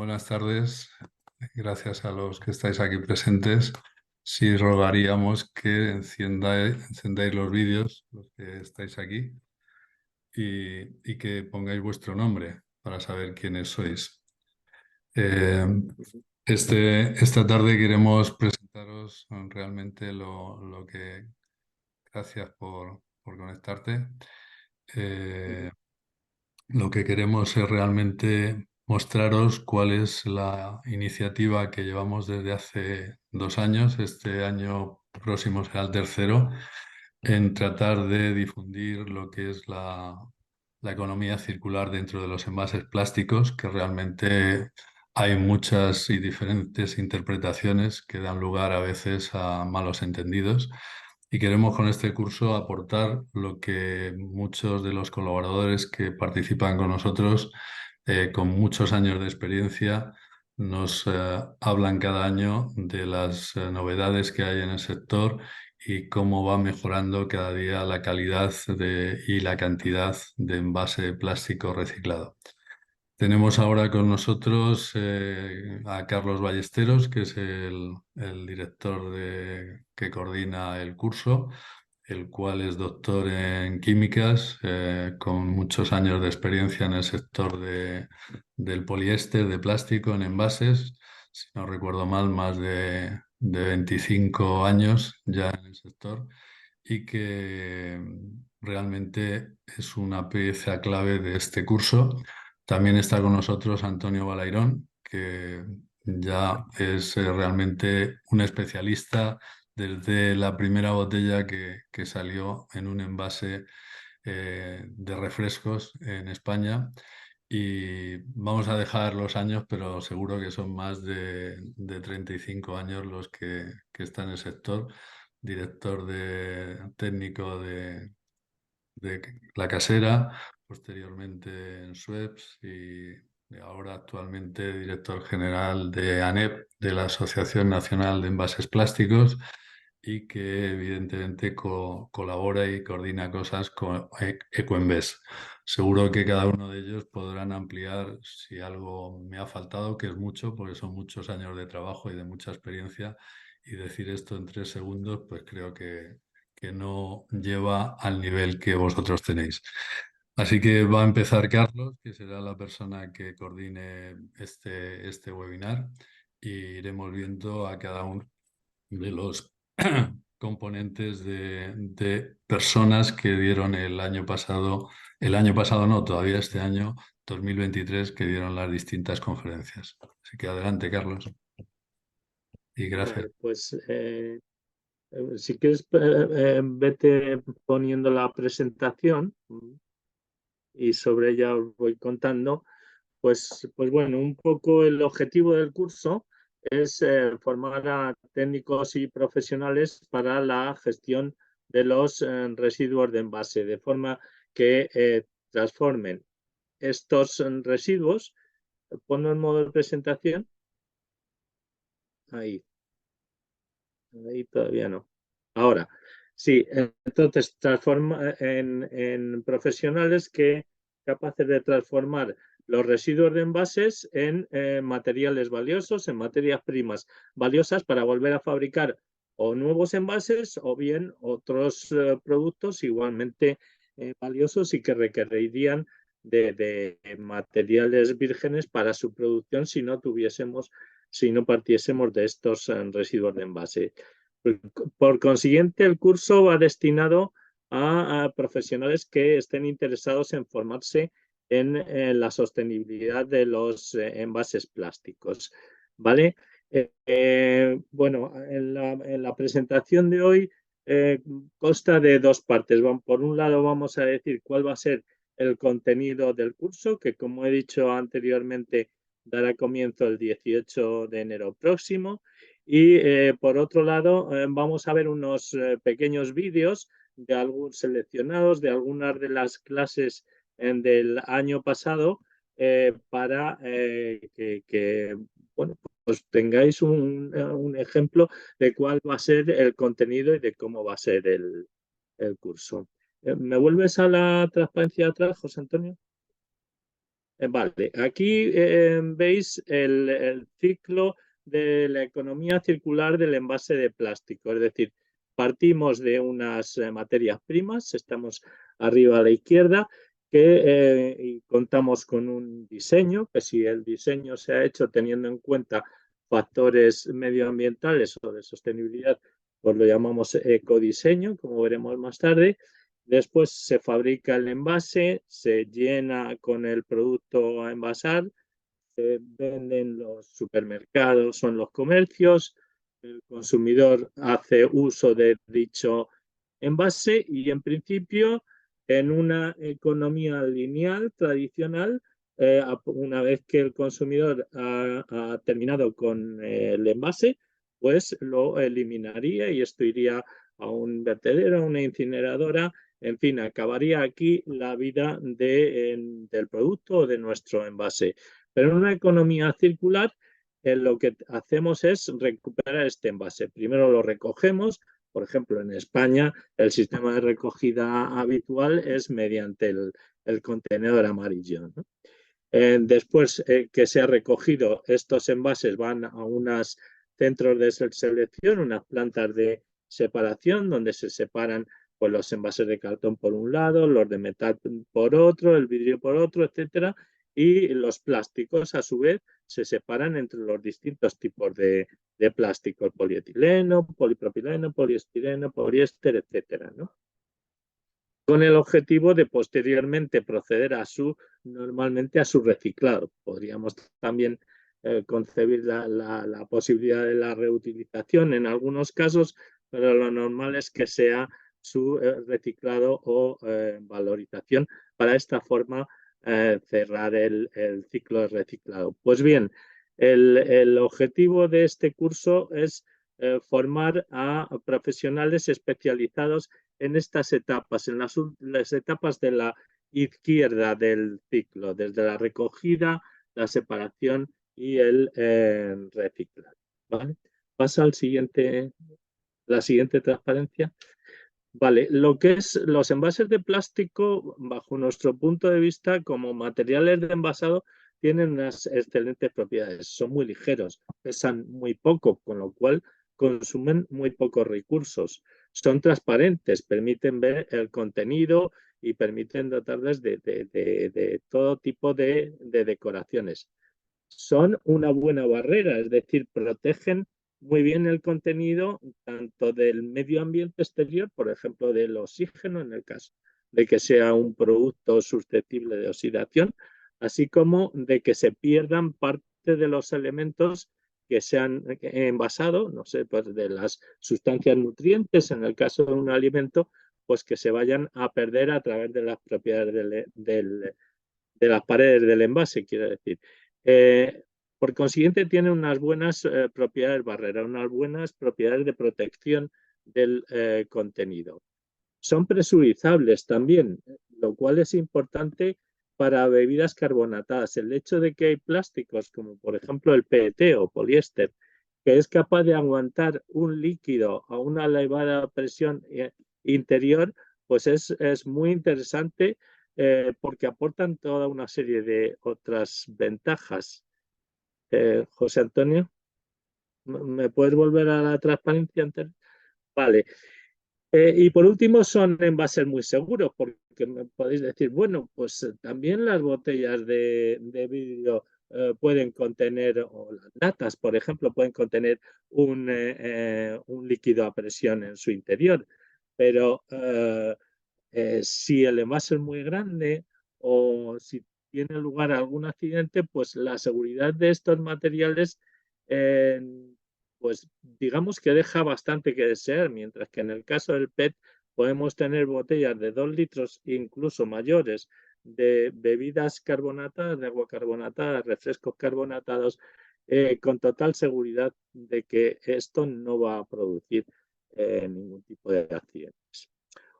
Buenas tardes, gracias a los que estáis aquí presentes. Sí, rogaríamos que encendáis los vídeos, los que estáis aquí, y que pongáis vuestro nombre para saber quiénes sois. Eh, esta tarde queremos presentaros realmente lo que... Gracias por conectarte. Eh, Lo que queremos es realmente mostraros cuál es la iniciativa que llevamos desde hace 2 años. Este año próximo será el tercero, en tratar de difundir lo que es la economía circular dentro de los envases plásticos, que realmente hay muchas y diferentes interpretaciones que dan lugar a veces a malos entendidos. Y queremos con este curso aportar lo que muchos de los colaboradores que participan con nosotros, con muchos años de experiencia, nos hablan cada año de las novedades que hay en el sector y cómo va mejorando cada día la calidad y la cantidad de envase plástico reciclado. Tenemos ahora con nosotros a Carlos Ballesteros, que es el director que coordina el curso, el cual es doctor en químicas, con muchos años de experiencia en el sector del poliéster, de plástico en envases. Si no recuerdo mal, más de 25 años ya en el sector, y que realmente es una pieza clave de este curso. También está con nosotros Antonio Balairón, que ya es realmente un especialista desde la primera botella que salió en un envase de refrescos en España. Y vamos a dejar los años, pero seguro que son más de 35 años los que están en el sector. Director técnico de La Casera, posteriormente en Suez, y ahora actualmente director general de ANEP, de la Asociación Nacional de Envases Plásticos, y que evidentemente colabora y coordina cosas con Ecoembes. Seguro que cada uno de ellos podrán ampliar si algo me ha faltado, que es mucho, porque son muchos años de trabajo y de mucha experiencia, y decir esto en 3 segundos, pues creo que no lleva al nivel que vosotros tenéis. Así que va a empezar Carlos, que será la persona que coordine este webinar, y iremos viendo a cada uno de los componentes de personas que dieron el año pasado no, todavía este año 2023, que dieron las distintas conferencias. Así que adelante, Carlos, y gracias. Vale, pues si quieres, vete poniendo la presentación y sobre ella os voy contando. Pues bueno, un poco el objetivo del curso es formar a técnicos y profesionales para la gestión de los residuos de envase, de forma que transformen estos residuos. Ponlo en modo de presentación. Ahí, ahí todavía no. Ahora, sí, entonces transforma en profesionales que capaces de transformar los residuos de envases en materiales valiosos, en materias primas valiosas para volver a fabricar o nuevos envases o bien otros productos igualmente valiosos y que requerirían de materiales vírgenes para su producción si no partiésemos de estos residuos de envase. Por consiguiente, el curso va destinado a profesionales que estén interesados en formarse en la sostenibilidad de los envases plásticos. ¿Vale? Bueno, en la presentación de hoy consta de dos partes. Por un lado, vamos a decir cuál va a ser el contenido del curso, que como he dicho anteriormente, dará comienzo el 18 de enero próximo. Y por otro lado, vamos a ver unos pequeños vídeos de algunos seleccionados de algunas de las clases del año pasado para bueno, pues tengáis un ejemplo de cuál va a ser el contenido y de cómo va a ser el curso. ¿Me vuelves a la transparencia atrás, José Antonio? Vale, aquí veis el ciclo de la economía circular del envase de plástico, es decir, partimos de unas materias primas, estamos arriba a la izquierda, que y contamos con un diseño, que si el diseño se ha hecho teniendo en cuenta factores medioambientales o de sostenibilidad, pues lo llamamos ecodiseño, como veremos más tarde. Después se fabrica el envase, se llena con el producto a envasar, se vende en los supermercados o en los comercios, el consumidor hace uso de dicho envase y en principio en una economía lineal tradicional, una vez que el consumidor ha terminado con el envase, pues lo eliminaría y esto iría a un vertedero, a una incineradora, en fin, acabaría aquí la vida del producto o de nuestro envase. Pero en una economía circular, lo que hacemos es recuperar este envase. Primero lo recogemos, por ejemplo, en España el sistema de recogida habitual es mediante el contenedor amarillo, ¿no? Después que se ha recogido, estos envases van a unos centros de selección, unas plantas de separación, donde se separan pues, los envases de cartón por un lado, los de metal por otro, el vidrio por otro, etcétera, y los plásticos, a su vez, se separan entre los distintos tipos de plástico, el polietileno, polipropileno, poliestireno, poliéster, etcétera, ¿no? Con el objetivo de posteriormente proceder normalmente a su reciclado. Podríamos también concebir la posibilidad de la reutilización en algunos casos, pero lo normal es que sea su reciclado o valorización para esta forma cerrar el ciclo de reciclado. Pues bien, el objetivo de este curso es formar a profesionales especializados en estas etapas, en las etapas de la izquierda del ciclo, desde la recogida, la separación y el reciclaje. ¿Vale? Pasa al siguiente, la siguiente transparencia. Vale, lo que es los envases de plástico, bajo nuestro punto de vista, como materiales de envasado, tienen unas excelentes propiedades. Son muy ligeros, pesan muy poco, con lo cual consumen muy pocos recursos. Son transparentes, permiten ver el contenido y permiten dotarles de todo tipo de decoraciones. Son una buena barrera, es decir, protegen muy bien el contenido tanto del medio ambiente exterior, por ejemplo, del oxígeno, en el caso de que sea un producto susceptible de oxidación, así como de que se pierdan parte de los elementos que se han envasado, no sé, pues de las sustancias nutrientes, en el caso de un alimento, pues que se vayan a perder a través de las propiedades de las paredes del envase, quiero decir. Por consiguiente, tiene unas buenas propiedades barreras, unas buenas propiedades de protección del contenido. Son presurizables también, lo cual es importante para bebidas carbonatadas. El hecho de que hay plásticos, como por ejemplo el PET o poliéster, que es capaz de aguantar un líquido a una elevada presión interior, pues es muy interesante porque aportan toda una serie de otras ventajas. José Antonio, ¿me puedes volver a la transparencia anterior? Vale. Y por último, son envases muy seguros, porque me podéis decir, bueno, pues también las botellas de vidrio pueden contener, o las latas, por ejemplo, pueden contener un líquido a presión en su interior, pero si el envase es muy grande o si tiene lugar algún accidente, pues la seguridad de estos materiales, eh, pues digamos que deja bastante que desear, mientras que en el caso del PET podemos tener botellas de 2 litros, incluso mayores, de bebidas carbonatadas, de agua carbonatada, refrescos carbonatados, con total seguridad de que esto no va a producir ningún tipo de accidentes.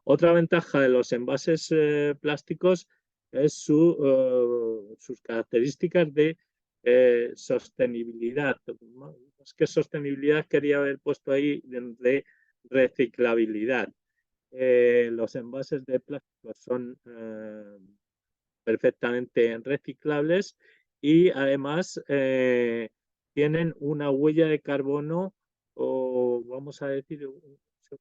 Otra ventaja de los envases plásticos es sus características de sostenibilidad. Es que sostenibilidad quería haber puesto ahí de reciclabilidad. Los envases de plástico son perfectamente reciclables y además tienen una huella de carbono o vamos a decir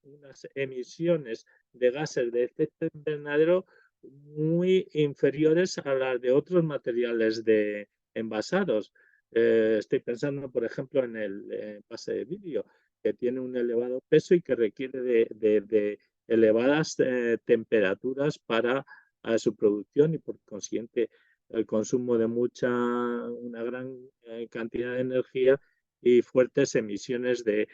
unas emisiones de gases de efecto invernadero muy inferiores a las de otros materiales de envasados. Estoy pensando, por ejemplo, en el envase de vidrio, que tiene un elevado peso y que requiere de elevadas temperaturas para su producción y por consiguiente el consumo de una gran cantidad de energía y fuertes emisiones de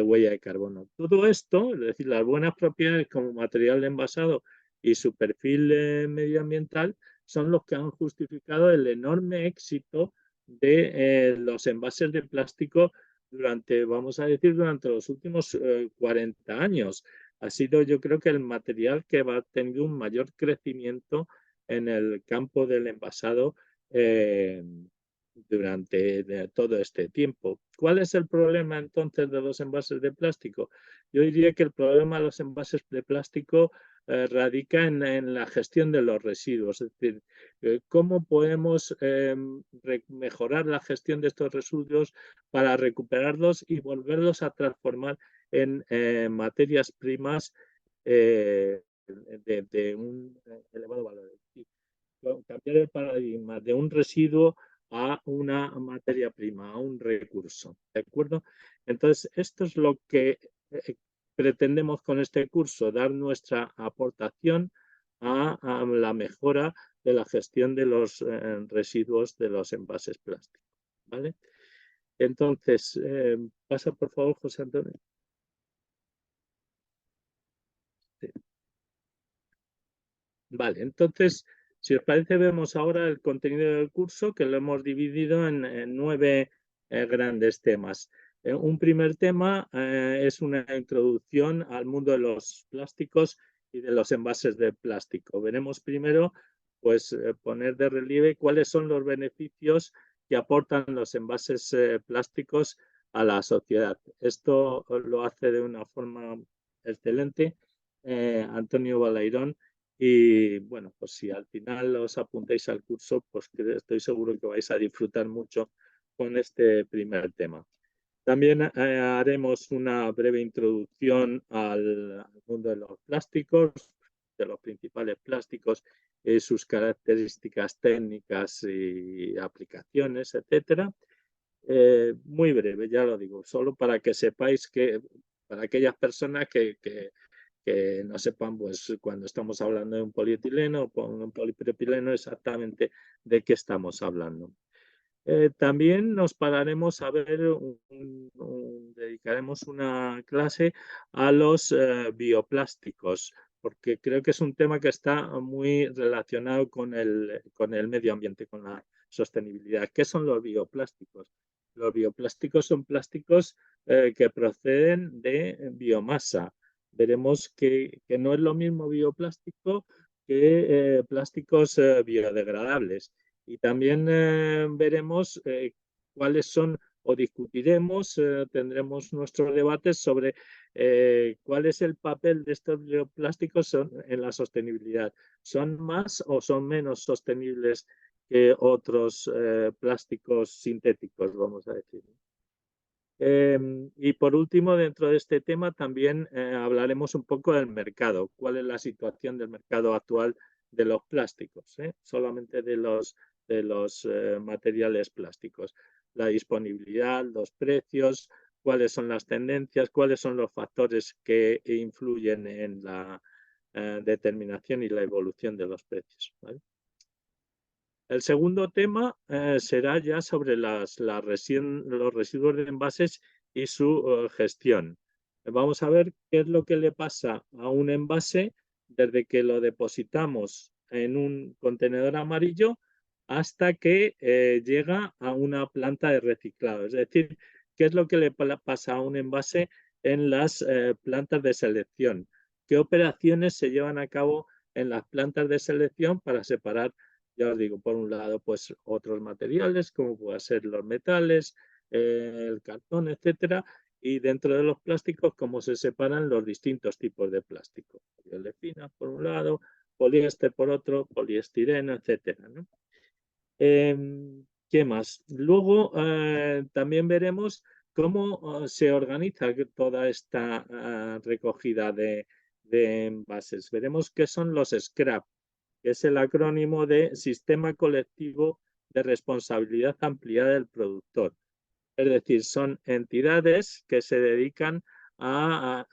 huella de carbono. Todo esto, es decir, las buenas propiedades como material envasado y su perfil medioambiental son los que han justificado el enorme éxito de los envases de plástico durante, vamos a decir, durante los últimos 40 años. Ha sido, yo creo que el material que ha tenido un mayor crecimiento en el campo del envasado eh, durante todo este tiempo. ¿Cuál es el problema entonces de los envases de plástico? Yo diría que el problema de los envases de plástico radica en la gestión de los residuos, es decir, cómo podemos mejorar la gestión de estos residuos para recuperarlos y volverlos a transformar en materias primas de un elevado valor. Cambiar el paradigma de un residuo a una materia prima, a un recurso. ¿De acuerdo? Entonces, esto es lo que pretendemos con este curso, dar nuestra aportación a la mejora de la gestión de los residuos de los envases plásticos. ¿Vale? Entonces, pasa por favor, José Antonio. Sí. Vale, entonces, si os parece, vemos ahora el contenido del curso que lo hemos dividido en 9 grandes temas. Un primer tema es una introducción al mundo de los plásticos y de los envases de plástico. Veremos primero, pues, poner de relieve cuáles son los beneficios que aportan los envases plásticos a la sociedad. Esto lo hace de una forma excelente Antonio Balairón. Y bueno, pues si al final os apuntáis al curso, pues estoy seguro que vais a disfrutar mucho con este primer tema. También haremos una breve introducción al mundo de los plásticos, de los principales plásticos, sus características técnicas y aplicaciones, etcétera. Muy breve, ya lo digo, solo para que sepáis que para aquellas personas que no sepan, pues cuando estamos hablando de un polietileno o un polipropileno, exactamente de qué estamos hablando. También nos pararemos a ver, dedicaremos una clase a los bioplásticos, porque creo que es un tema que está muy relacionado con el medio ambiente, con la sostenibilidad. ¿Qué son los bioplásticos? Los bioplásticos son plásticos que proceden de biomasa. Veremos que no es lo mismo bioplástico que plásticos biodegradables. Y también veremos cuáles son, o discutiremos, tendremos nuestros debates sobre cuál es el papel de estos bioplásticos en la sostenibilidad. ¿Son más o son menos sostenibles que otros plásticos sintéticos, vamos a decir? Y por último, dentro de este tema también hablaremos un poco del mercado. ¿Cuál es la situación del mercado actual de los plásticos? Solamente de los materiales plásticos. La disponibilidad, los precios, cuáles son las tendencias, cuáles son los factores que influyen en la determinación y la evolución de los precios. ¿Vale? El segundo tema será ya sobre los residuos de envases y su gestión. Vamos a ver qué es lo que le pasa a un envase desde que lo depositamos en un contenedor amarillo hasta que llega a una planta de reciclado. Es decir, qué es lo que le pasa a un envase en las plantas de selección. ¿Qué operaciones se llevan a cabo en las plantas de selección para separar, ya os digo, por un lado, pues otros materiales, como pueden ser los metales, el cartón, etcétera, y dentro de los plásticos, cómo se separan los distintos tipos de plástico. Olefina, por un lado, poliéster por otro, poliestireno, etcétera, ¿no? ¿Qué más? Luego también veremos cómo se organiza toda esta recogida de envases. Veremos qué son los SCRAP, que es el acrónimo de Sistema Colectivo de Responsabilidad Ampliada del Productor. Es decir, son entidades que se dedican a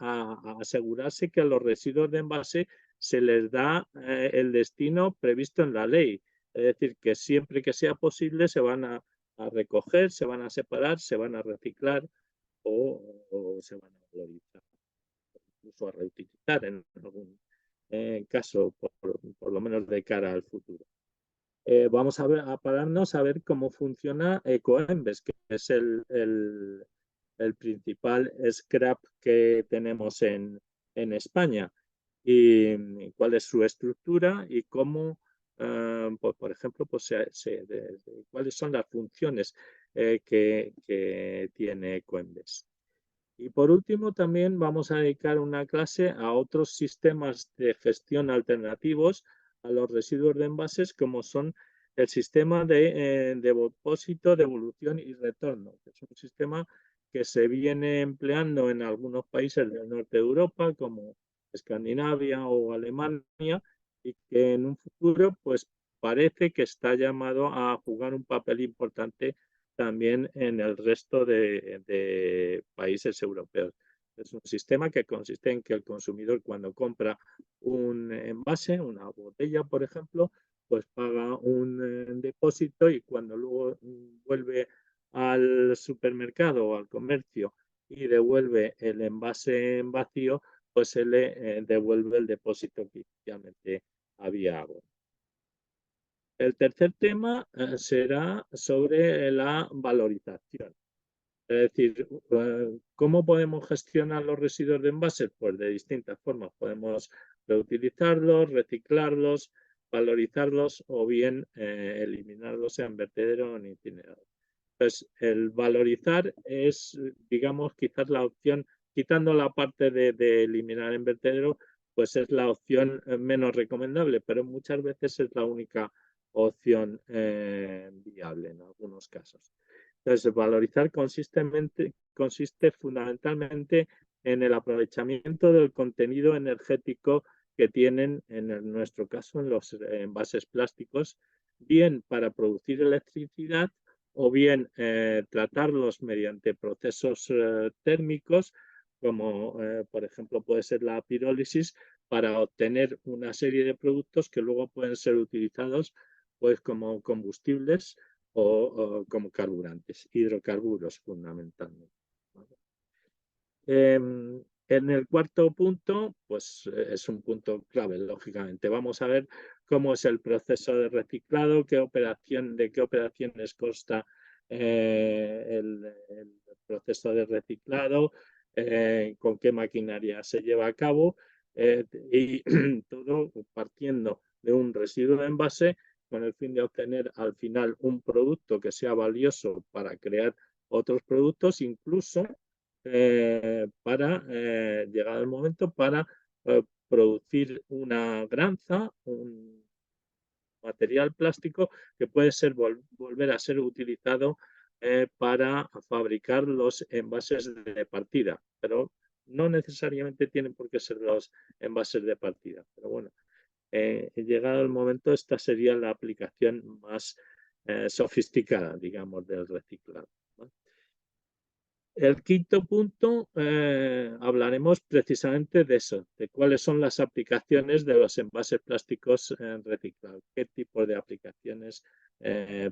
asegurarse que a los residuos de envase se les da el destino previsto en la ley. Es decir, que siempre que sea posible se van a recoger, se van a separar, se van a reciclar o se van a valorizar, incluso a reutilizar en algún caso, por lo menos de cara al futuro. Vamos a pararnos a ver cómo funciona Ecoembes, que es el principal scrap que tenemos en España, y cuál es su estructura y cómo, pues, por ejemplo, pues, cuáles son las funciones que tiene Ecoembes. Y por último, también vamos a dedicar una clase a otros sistemas de gestión alternativos a los residuos de envases, como son el sistema de depósito, devolución y retorno, que es un sistema que se viene empleando en algunos países del norte de Europa, como Escandinavia o Alemania, y que en un futuro pues parece que está llamado a jugar un papel importante también en el resto de países europeos. Es un sistema que consiste en que el consumidor, cuando compra un envase, una botella, por ejemplo, pues paga un depósito, y cuando luego vuelve al supermercado o al comercio y devuelve el envase en vacío, pues se le devuelve el depósito que inicialmente había abonado. El tercer tema será sobre la valorización. Es decir, ¿cómo podemos gestionar los residuos de envases? Pues de distintas formas. Podemos reutilizarlos, reciclarlos, valorizarlos o bien eliminarlos en vertedero o en incinerador. Entonces, el valorizar es, digamos, quizás la opción, quitando la parte de eliminar en vertedero, pues es la opción menos recomendable, pero muchas veces es la única opción viable en algunos casos. Entonces, valorizar consiste fundamentalmente en el aprovechamiento del contenido energético que tienen, en nuestro caso, en los envases plásticos, bien para producir electricidad o bien tratarlos mediante procesos térmicos, como por ejemplo puede ser la pirólisis, para obtener una serie de productos que luego pueden ser utilizados pues como combustibles o como carburantes, hidrocarburos fundamentalmente. En el cuarto punto, pues es un punto clave, lógicamente. Vamos a ver cómo es el proceso de reciclado, de qué operaciones consta el proceso de reciclado, con qué maquinaria se lleva a cabo, y todo partiendo de un residuo de envase con el fin de obtener al final un producto que sea valioso para crear otros productos, incluso para llegar al momento para producir una granza, un material plástico que puede ser volver a ser utilizado para fabricar los envases de partida, pero no necesariamente tienen por qué ser los envases de partida. Pero bueno, llegado el momento, esta sería la aplicación más sofisticada, digamos, del reciclado, ¿no? El quinto punto, hablaremos precisamente de eso, de cuáles son las aplicaciones de los envases plásticos reciclados, qué tipo de aplicaciones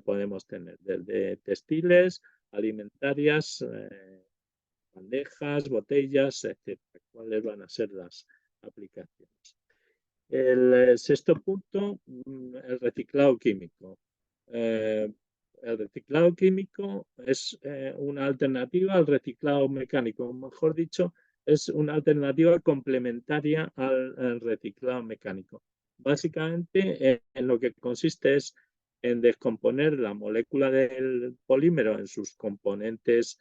podemos tener, desde textiles, alimentarias, bandejas, botellas, etcétera. ¿Cuáles van a ser las aplicaciones? El sexto punto, el reciclado químico. El reciclado químico es una alternativa al reciclado mecánico, mejor dicho, es una alternativa complementaria al reciclado mecánico. Básicamente, en lo que consiste es en descomponer la molécula del polímero en sus componentes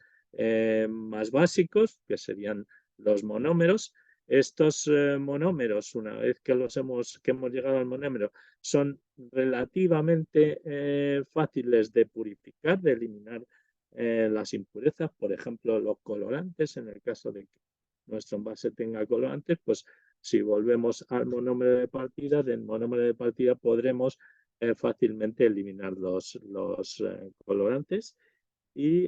más básicos, que serían los monómeros, Estos monómeros, una vez que hemos llegado al monómero, son relativamente fáciles de purificar, de eliminar las impurezas, por ejemplo, los colorantes, en el caso de que nuestro envase tenga colorantes, pues si volvemos al monómero de partida, del monómero de partida podremos fácilmente eliminar los colorantes y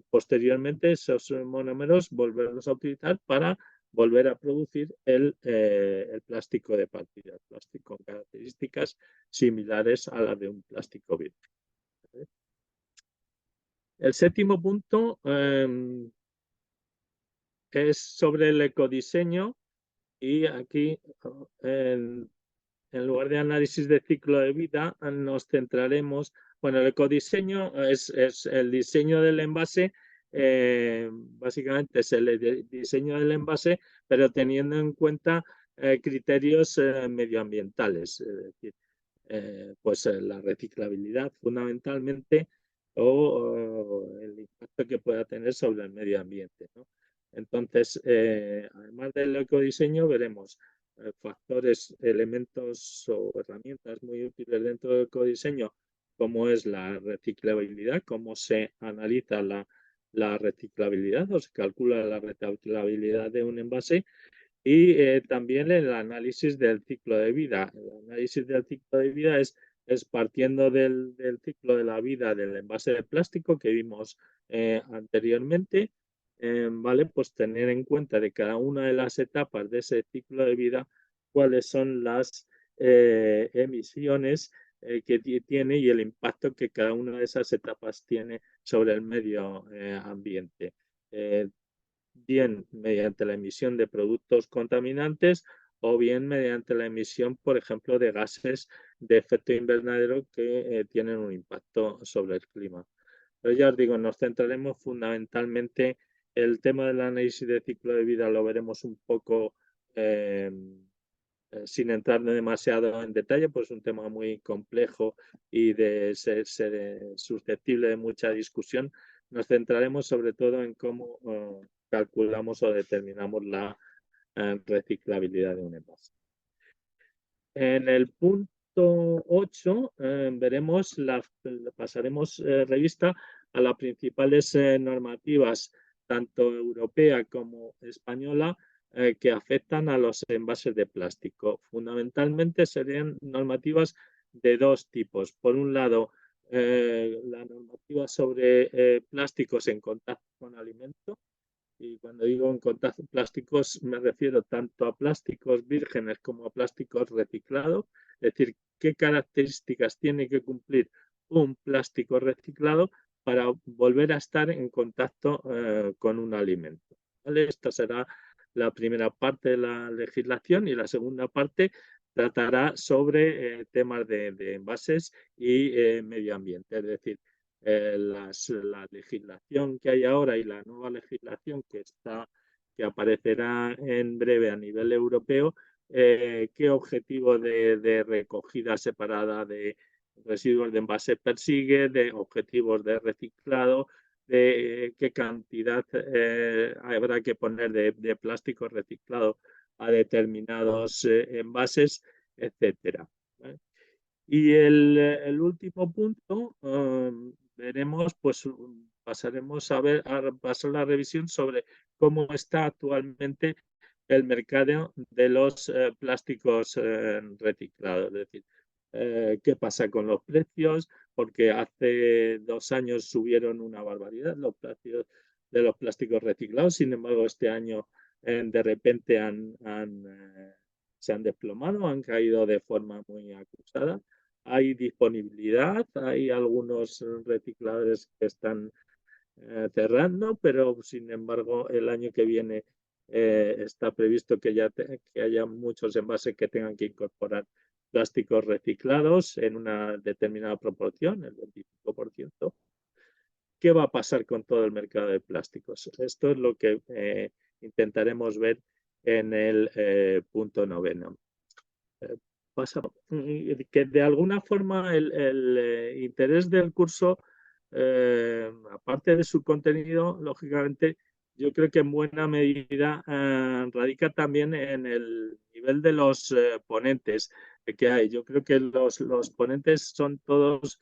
posteriormente esos monómeros volverlos a utilizar para volver a producir el plástico de partida, el plástico con características similares a las de un plástico virgen. El séptimo punto es sobre el ecodiseño y aquí en lugar de análisis de ciclo de vida nos centraremos, bueno, el ecodiseño es el diseño del envase, básicamente es el diseño del envase, pero teniendo en cuenta criterios medioambientales, es decir, pues la reciclabilidad fundamentalmente o el impacto que pueda tener sobre el medio ambiente, ¿no? Entonces, además del ecodiseño, veremos factores, elementos o herramientas muy útiles dentro del ecodiseño, como es la reciclabilidad, cómo se analiza la reciclabilidad o se calcula la reciclabilidad de un envase y también el análisis del ciclo de vida. El análisis del ciclo de vida es partiendo del ciclo de la vida del envase de plástico que vimos anteriormente, ¿vale? Pues tener en cuenta de cada una de las etapas de ese ciclo de vida cuáles son las emisiones que tiene y el impacto que cada una de esas etapas tiene sobre el medio ambiente. Bien mediante la emisión de productos contaminantes o bien mediante la emisión, por ejemplo, de gases de efecto invernadero que tienen un impacto sobre el clima. Pero ya os digo, nos centraremos fundamentalmente el tema del análisis de ciclo de vida, lo veremos un poco sin entrar demasiado en detalle, pues es un tema muy complejo y de ser susceptible de mucha discusión. Nos centraremos sobre todo en cómo calculamos o determinamos la reciclabilidad de un envase. En el punto 8 veremos pasaremos revista a las principales normativas, tanto europea como española, que afectan a los envases de plástico. Fundamentalmente serían normativas de dos tipos. Por un lado, la normativa sobre plásticos en contacto con alimentos. Y cuando digo en contacto plásticos me refiero tanto a plásticos vírgenes como a plásticos reciclados, es decir, qué características tiene que cumplir un plástico reciclado para volver a estar en contacto con un alimento. ¿Vale? Esta será la primera parte de la legislación y la segunda parte tratará sobre temas de envases y medio ambiente, es decir, la legislación que hay ahora y la nueva legislación que aparecerá en breve a nivel europeo, qué objetivo de recogida separada de residuos de envase persigue, de objetivos de reciclado, de qué cantidad habrá que poner de plástico reciclado a determinados envases, etcétera. ¿Vale? Y el último punto, veremos, pues pasaremos a pasar la revisión sobre cómo está actualmente el mercado de los plásticos reciclados. Es decir, qué pasa con los precios, porque hace 2 años subieron una barbaridad los precios de los plásticos reciclados, sin embargo, este año de repente se han desplomado, han caído de forma muy acusada. Hay disponibilidad, hay algunos recicladores que están cerrando, pero sin embargo el año que viene está previsto que haya muchos envases que tengan que incorporar plásticos reciclados en una determinada proporción, el 25%. ¿Qué va a pasar con todo el mercado de plásticos? Esto es lo que intentaremos ver en el punto 9. Pasa que de alguna forma el interés del curso, aparte de su contenido, lógicamente yo creo que en buena medida radica también en el nivel de los ponentes que hay. Yo creo que los ponentes son todos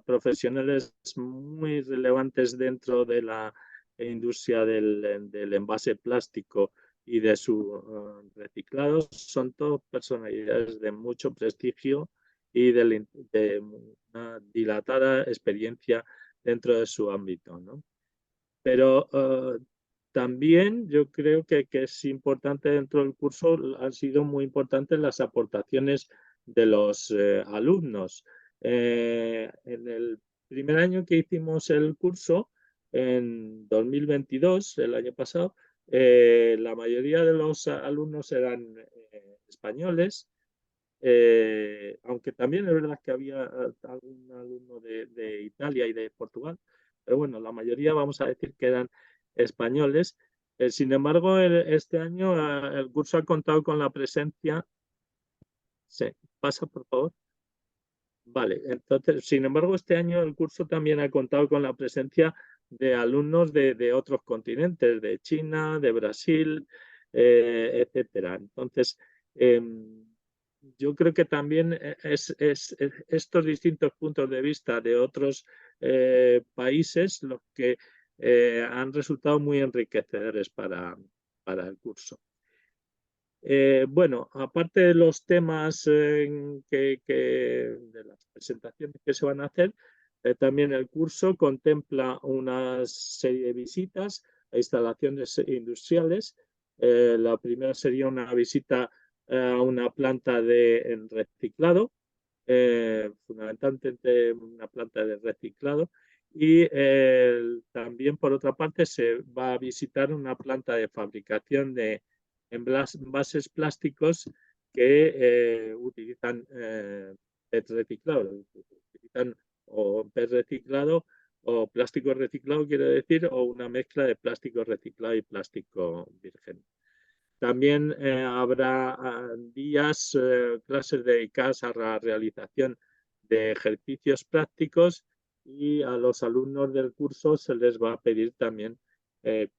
profesionales muy relevantes dentro de la industria del envase plástico y de su reciclado. Son todos personalidades de mucho prestigio y de una dilatada experiencia dentro de su ámbito, ¿no? Pero también yo creo que es importante dentro del curso, han sido muy importantes las aportaciones de los alumnos. En el primer año que hicimos el curso, en 2022, el año pasado, la mayoría de los alumnos eran españoles, aunque también es verdad que había algún alumno de Italia y de Portugal, pero bueno, la mayoría vamos a decir que eran españoles. Sin embargo, este año el curso ha contado con la presencia. ¿Se pasa, por favor? Vale, entonces, sin embargo, este año el curso también ha contado con la presencia de alumnos de otros continentes, de China, de Brasil, etcétera. Entonces, yo creo que también estos distintos puntos de vista de otros países los que han resultado muy enriquecedores para el curso. Bueno, aparte de los temas de las presentaciones que se van a hacer, también el curso contempla una serie de visitas a instalaciones industriales. La primera sería una visita a una planta de reciclado, fundamentalmente una planta de reciclado. Y también, por otra parte, se va a visitar una planta de fabricación de envases plásticos que utilizan PET reciclado, utilizan o PET reciclado o plástico reciclado, quiere decir, o una mezcla de plástico reciclado y plástico virgen. También habrá días, clases dedicadas a la realización de ejercicios prácticos y a los alumnos del curso se les va a pedir también eh,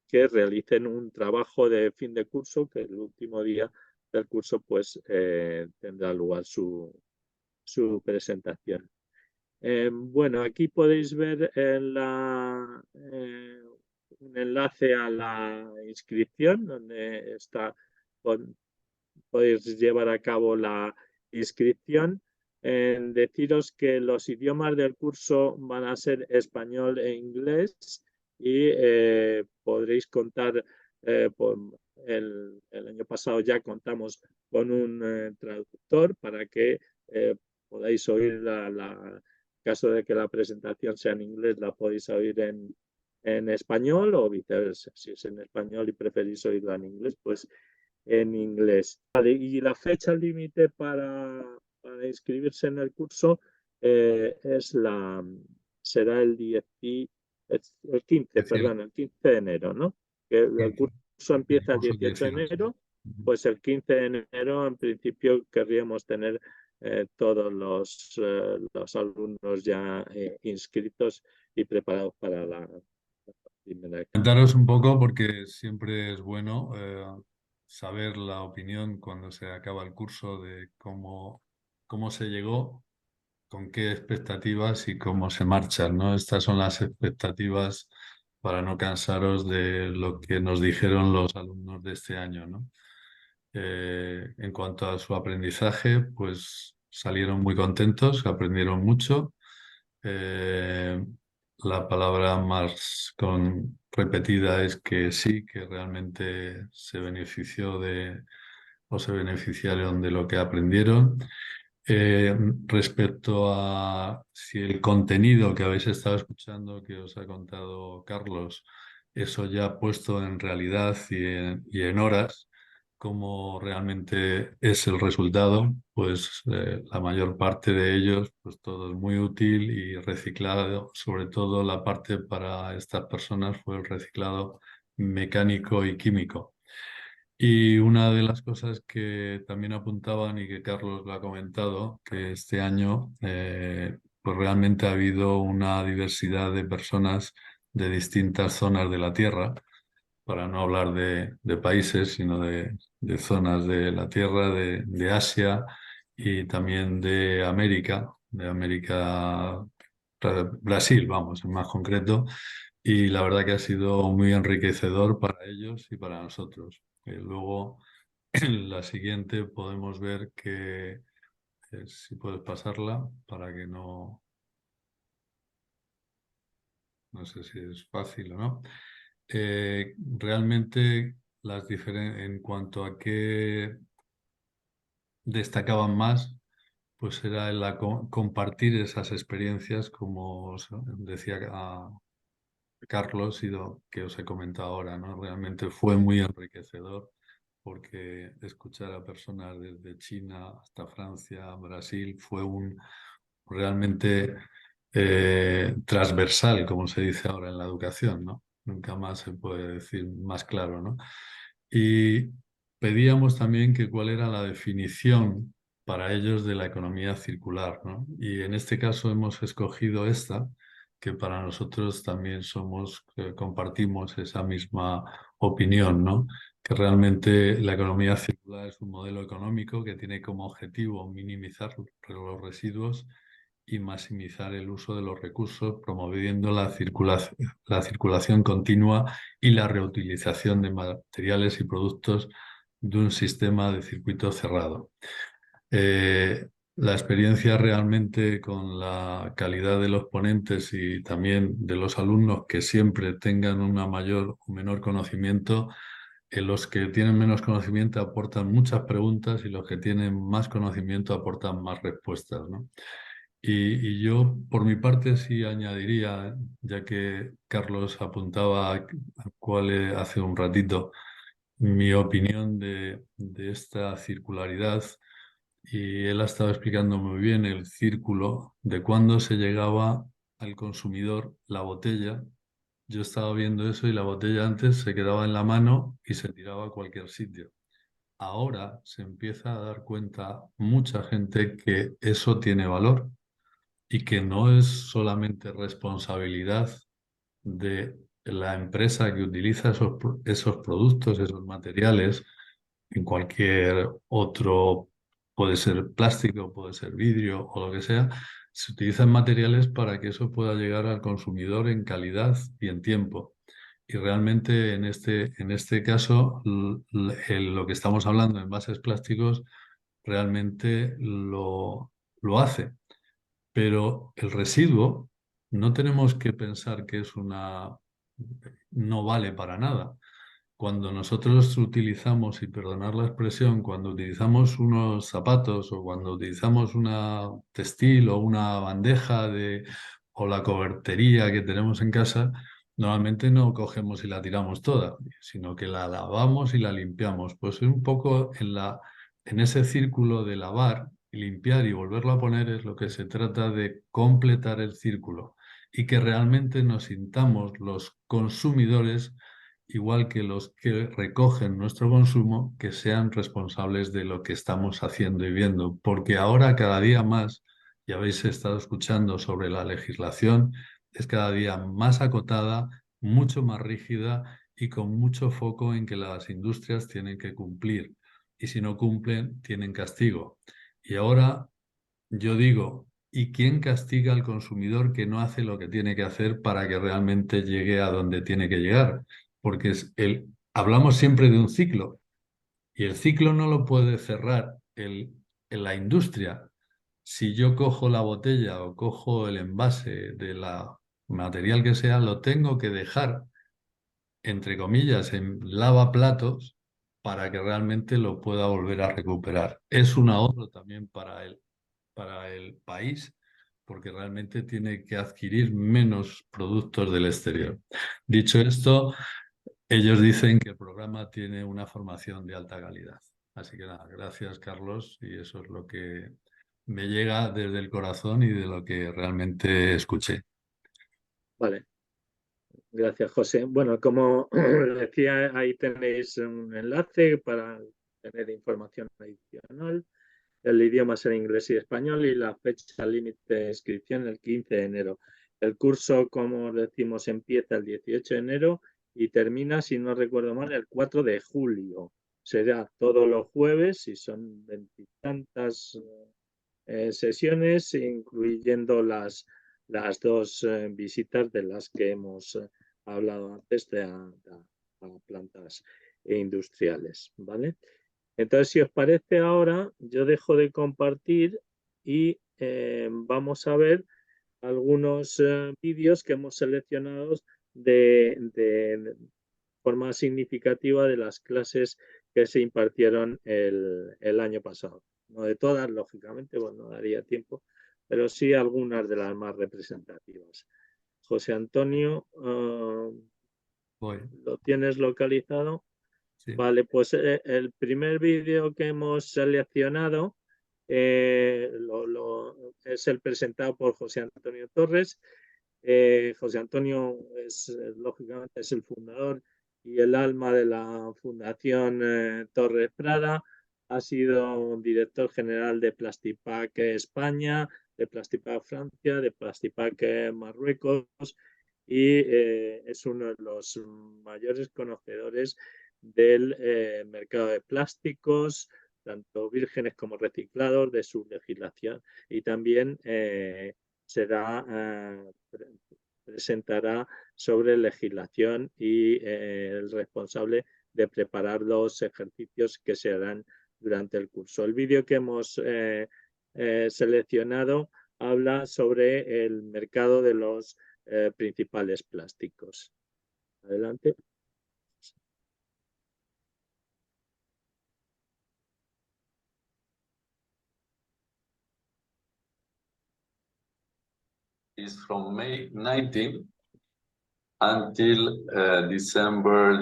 que realicen un trabajo de fin de curso, que el último día del curso pues tendrá lugar su presentación. Bueno, aquí podéis ver un enlace a la inscripción donde podéis llevar a cabo la inscripción. Deciros que los idiomas del curso van a ser español e inglés y podréis contar el año pasado ya contamos con un traductor para que podáis oír caso de que la presentación sea en inglés, la podéis oír en español o viceversa. Si es en español y preferís oírla en inglés, pues en inglés. Vale, y la fecha límite para inscribirse en el curso será el 15, Es decir, perdón, el 15 de enero, ¿no? Que el 15, curso el empieza el curso 18 de 18. enero, Ujú. pues el 15 de enero en principio querríamos tener todos los alumnos ya inscritos y preparados para la primera examen. Comentaros un poco porque siempre es bueno saber la opinión cuando se acaba el curso de cómo se llegó, con qué expectativas y cómo se marchan, ¿no? Estas son las expectativas para no cansaros de lo que nos dijeron los alumnos de este año, ¿no? En cuanto a su aprendizaje, pues salieron muy contentos, aprendieron mucho. Eh, la palabra más repetida es que sí, que realmente se benefició o se beneficiaron de lo que aprendieron. Respecto a si el contenido que habéis estado escuchando, que os ha contado Carlos, eso ya puesto en realidad y en horas, cómo realmente es el resultado, pues la mayor parte de ellos, pues todo es muy útil y reciclado, sobre todo la parte para estas personas fue el reciclado mecánico y químico. Y una de las cosas que también apuntaban y que Carlos lo ha comentado, que este año pues realmente ha habido una diversidad de personas de distintas zonas de la Tierra, para no hablar de países, sino de zonas de la Tierra, de Asia y también de América, Brasil, vamos, en más concreto, y la verdad que ha sido muy enriquecedor para ellos y para nosotros. Luego, en la siguiente podemos ver que, si puedes pasarla, para que no sé si es fácil o no. Realmente en cuanto a qué destacaban más, pues era el compartir esas experiencias, como decía Carlos y lo que os he comentado ahora, ¿no? Realmente fue muy enriquecedor porque escuchar a personas desde China hasta Francia, Brasil, fue realmente transversal, como se dice ahora en la educación, ¿no? Nunca más se puede decir más claro, ¿no? Y pedíamos también que cuál era la definición para ellos de la economía circular, ¿no? Y en este caso hemos escogido esta, que para nosotros también compartimos esa misma opinión, ¿no? Que realmente la economía circular es un modelo económico que tiene como objetivo minimizar los residuos y maximizar el uso de los recursos, promoviendo la circulación continua y la reutilización de materiales y productos de un sistema de circuito cerrado. La experiencia realmente con la calidad de los ponentes y también de los alumnos que siempre tengan una mayor o menor conocimiento, los que tienen menos conocimiento aportan muchas preguntas y los que tienen más conocimiento aportan más respuestas, ¿no? Y yo, por mi parte, sí añadiría, ya que Carlos apuntaba a cuál hace un ratito, mi opinión de esta circularidad, y él ha estado explicando muy bien el círculo de cuándo se llegaba al consumidor la botella. Yo estaba viendo eso y la botella antes se quedaba en la mano y se tiraba a cualquier sitio. Ahora se empieza a dar cuenta mucha gente que eso tiene valor y que no es solamente responsabilidad de la empresa que utiliza esos productos, esos materiales, en cualquier otro, puede ser plástico, puede ser vidrio o lo que sea, se utilizan materiales para que eso pueda llegar al consumidor en calidad y en tiempo. Y realmente en este caso, lo que estamos hablando, envases plásticos, realmente lo hace. Pero el residuo no tenemos que pensar que no vale para nada. Cuando nosotros utilizamos, y perdonar la expresión, cuando utilizamos unos zapatos o cuando utilizamos una textil o una bandeja o la cobertería que tenemos en casa, normalmente no cogemos y la tiramos toda, sino que la lavamos y la limpiamos. Pues un poco en ese círculo de lavar y limpiar y volverlo a poner es lo que se trata de completar el círculo y que realmente nos sintamos los consumidores, igual que los que recogen nuestro consumo, que sean responsables de lo que estamos haciendo y viendo, porque ahora cada día más, y habéis estado escuchando sobre la legislación, es cada día más acotada, mucho más rígida y con mucho foco en que las industrias tienen que cumplir, y si no cumplen, tienen castigo. Y ahora yo digo, ¿y quién castiga al consumidor que no hace lo que tiene que hacer para que realmente llegue a donde tiene que llegar? Porque hablamos siempre de un ciclo y el ciclo no lo puede cerrar en la industria. Si yo cojo la botella o cojo el envase de la material que sea, lo tengo que dejar, entre comillas, en lavaplatos para que realmente lo pueda volver a recuperar. Es un ahorro también para el país, porque realmente tiene que adquirir menos productos del exterior. Dicho esto, ellos dicen que el programa tiene una formación de alta calidad. Así que nada, gracias Carlos, y eso es lo que me llega desde el corazón y de lo que realmente escuché. Vale, gracias, José. Bueno, como decía, ahí tenéis un enlace para tener información adicional. El idioma será inglés y español y la fecha límite de inscripción el 15 de enero. El curso, como decimos, empieza el 18 de enero y termina, si no recuerdo mal, el 4 de julio. Será todos los jueves y son veintitantas sesiones, incluyendo las dos visitas de las que hemos hablado antes a plantas industriales, ¿vale? Entonces, si os parece ahora, yo dejo de compartir y vamos a ver algunos vídeos que hemos seleccionado de forma significativa de las clases que se impartieron el año pasado. No de todas, lógicamente, pues no daría tiempo, pero sí algunas de las más representativas. José Antonio, Voy. ¿lo tienes localizado? Sí. Vale, pues el primer vídeo que hemos seleccionado es el presentado por José Antonio Torres. José Antonio lógicamente es el fundador y el alma de la Fundación Torres Prada. Ha sido director general de Plastipac España, de Plastipac Francia, de Plastipac Marruecos y es uno de los mayores conocedores del mercado de plásticos, tanto vírgenes como reciclados, de su legislación y también presentará sobre legislación y el responsable de preparar los ejercicios que se harán durante el curso. El vídeo que hemos seleccionado habla sobre el mercado de los principales plásticos. Adelante. Is from May 19 until December,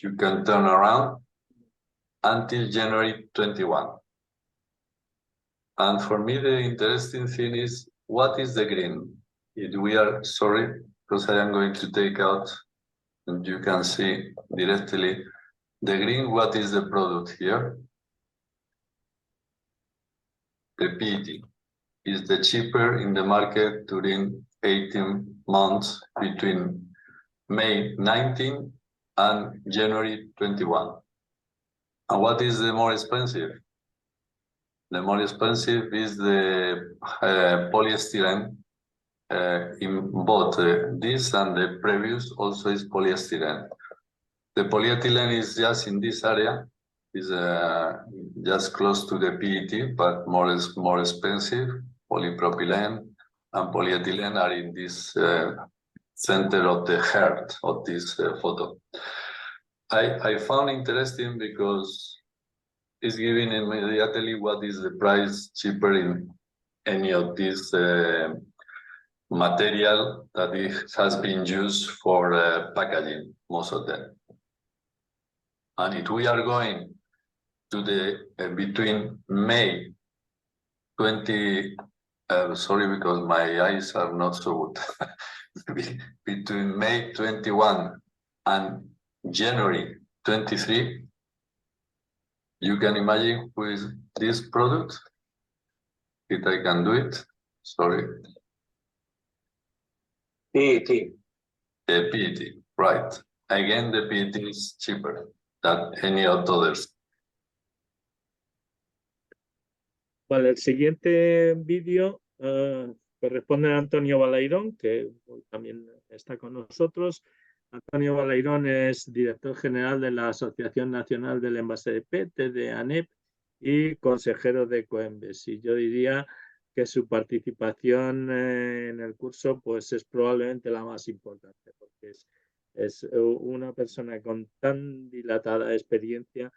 you can turn around, until January 21. And for me, the interesting thing is, what is the green? We are, sorry, because I am going to take out, and you can see directly the green, what is the product here? The PET is the cheaper in the market during 18 months between May 19 and January 21. And what is the more expensive? The more expensive is the polyester. In both this and the previous also is polyester. The polyethylene is just in this area, is just close to the PET, but more expensive. Polypropylene and polyethylene are in this center of the heart of this photo. I found interesting because it's giving immediately what is the price cheaper in any of these material that it has been used for packaging, most of them. And if we are going to the between May 20, sorry, because my eyes are not so good, between May 21 and January 23, you can imagine who is this product. If I can do it, sorry. PET. The PET, right. Again, the PET is cheaper than any of the others. Vale, el siguiente vídeo corresponde a Antonio Balairón, que también está con nosotros. Antonio Balairón es director general de la Asociación Nacional del Envase de PET, de ANEP, y consejero de Ecoembes. Y yo diría que su participación en el curso pues, es probablemente la más importante, porque es una persona con tan dilatada experiencia